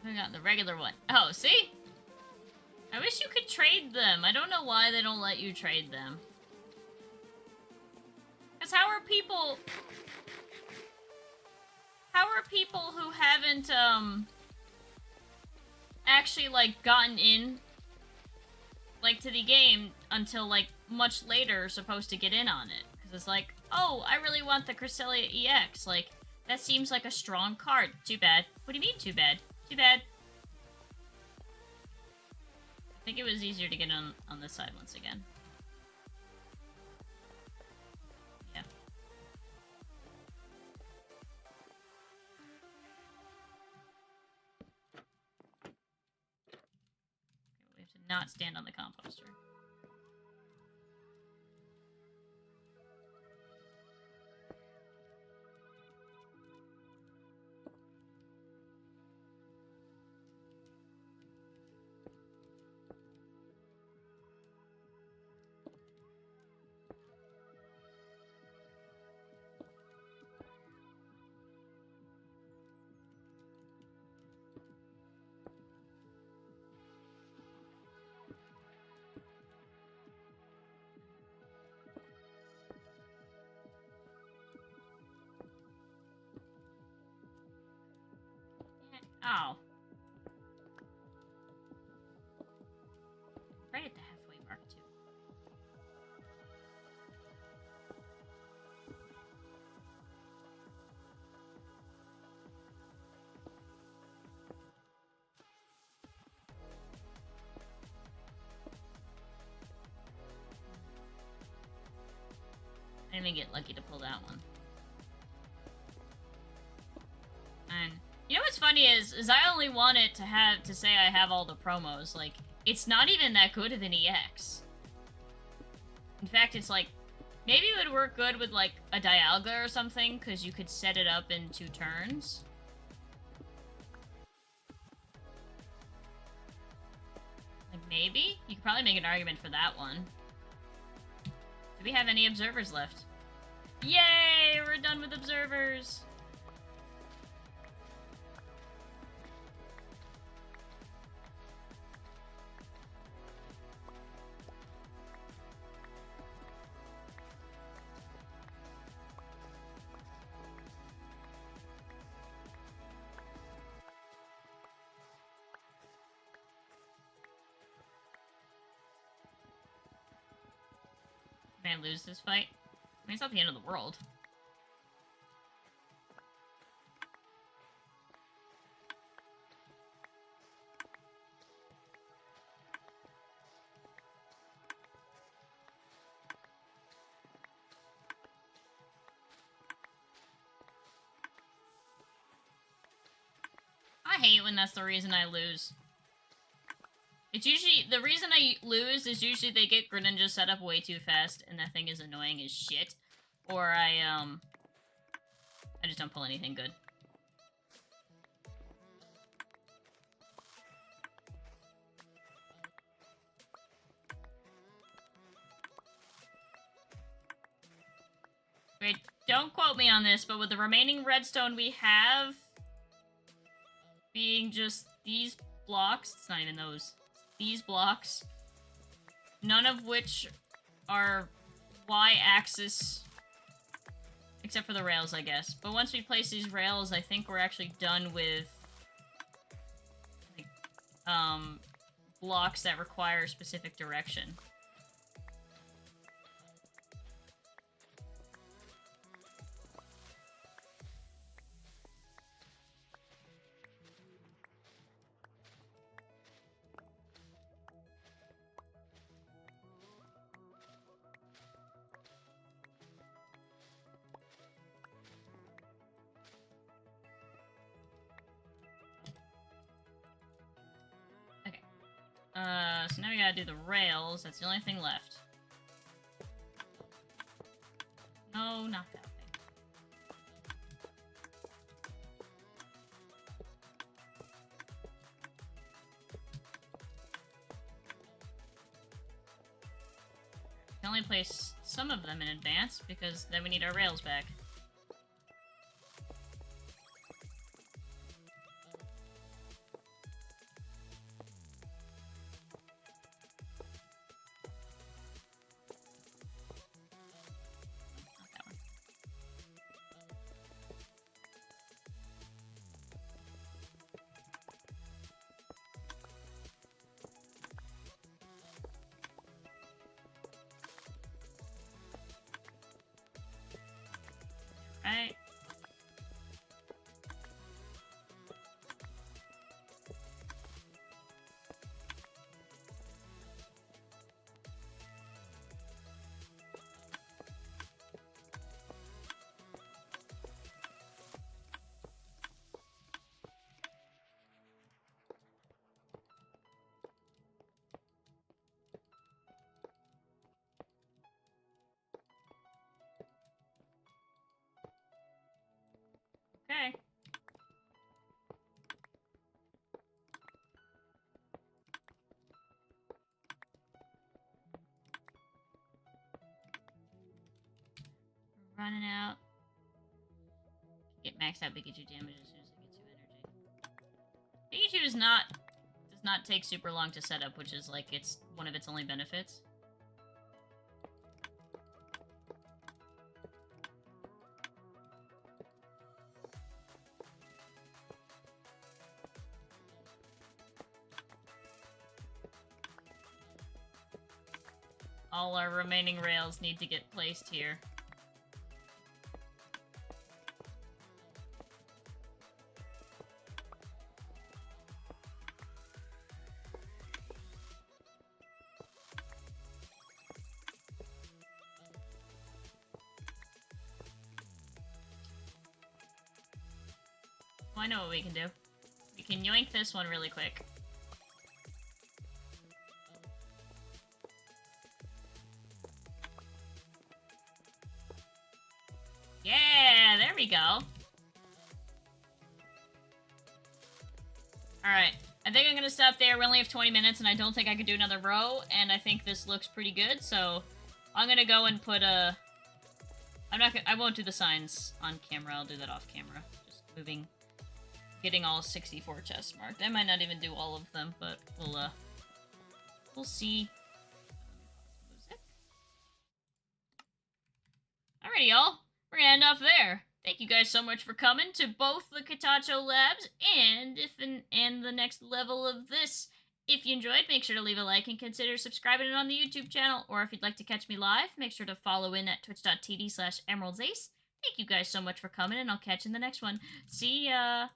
S1: I got the regular one. Oh, see? I wish you could trade them. I don't know why they don't let you trade them. Because how are people who haven't, actually, like, gotten in, like, to the game until, like, much later supposed to get in on it? Because it's like, oh, I really want the Cresselia EX. Like, that seems like a strong card. Too bad. What do you mean, too bad? Too bad. I think it was easier to get on this side once again. Yeah. Okay, we have to not stand on the composter. Oh. Right at the halfway mark, too. I didn't even get lucky to pull that one. And you know what's funny is I only want it to say I have all the promos. Like, it's not even that good of an EX. In fact, it's like, maybe it would work good with like a Dialga or something, because you could set it up in 2 turns. Like, maybe? You could probably make an argument for that one. Do we have any observers left? Yay! We're done with observers! Can I lose this fight? I mean, it's not the end of the world. I hate when that's the reason I lose. It's usually, the reason I lose is usually they get Greninja set up way too fast, and that thing is annoying as shit. Or I just don't pull anything good. Wait, don't quote me on this, but with the remaining redstone we have being just these blocks, it's not even those. These blocks, none of which are Y-axis, except for the rails, I guess. But once we place these rails, I think we're actually done with like, blocks that require specific direction. So now we gotta do the rails. That's the only thing left. No, not that thing. We can only place some of them in advance, because then we need our rails back. running out. Get maxed out Pikachu damage as soon as it gets you energy. Pikachu does not take super long to set up, which is like it's one of its only benefits. All our remaining rails need to get placed here. Well, I know what we can do. We can yoink this one really quick. Yeah, there we go. Alright, I think I'm gonna stop there. We only have 20 minutes, and I don't think I could do another row, and I think this looks pretty good, so I'm gonna go and put a... I won't do the signs on camera, I'll do that off camera. Just moving, getting all 64 chests marked. I might not even do all of them, but we'll see. Alrighty, y'all. We're gonna end off there. Thank you guys so much for coming to both the Katacho Labs and the next level of this. If you enjoyed, make sure to leave a like and consider subscribing on the YouTube channel. Or if you'd like to catch me live, make sure to follow in at twitch.tv/emeraldsace. Thank you guys so much for coming, and I'll catch you in the next one. See ya!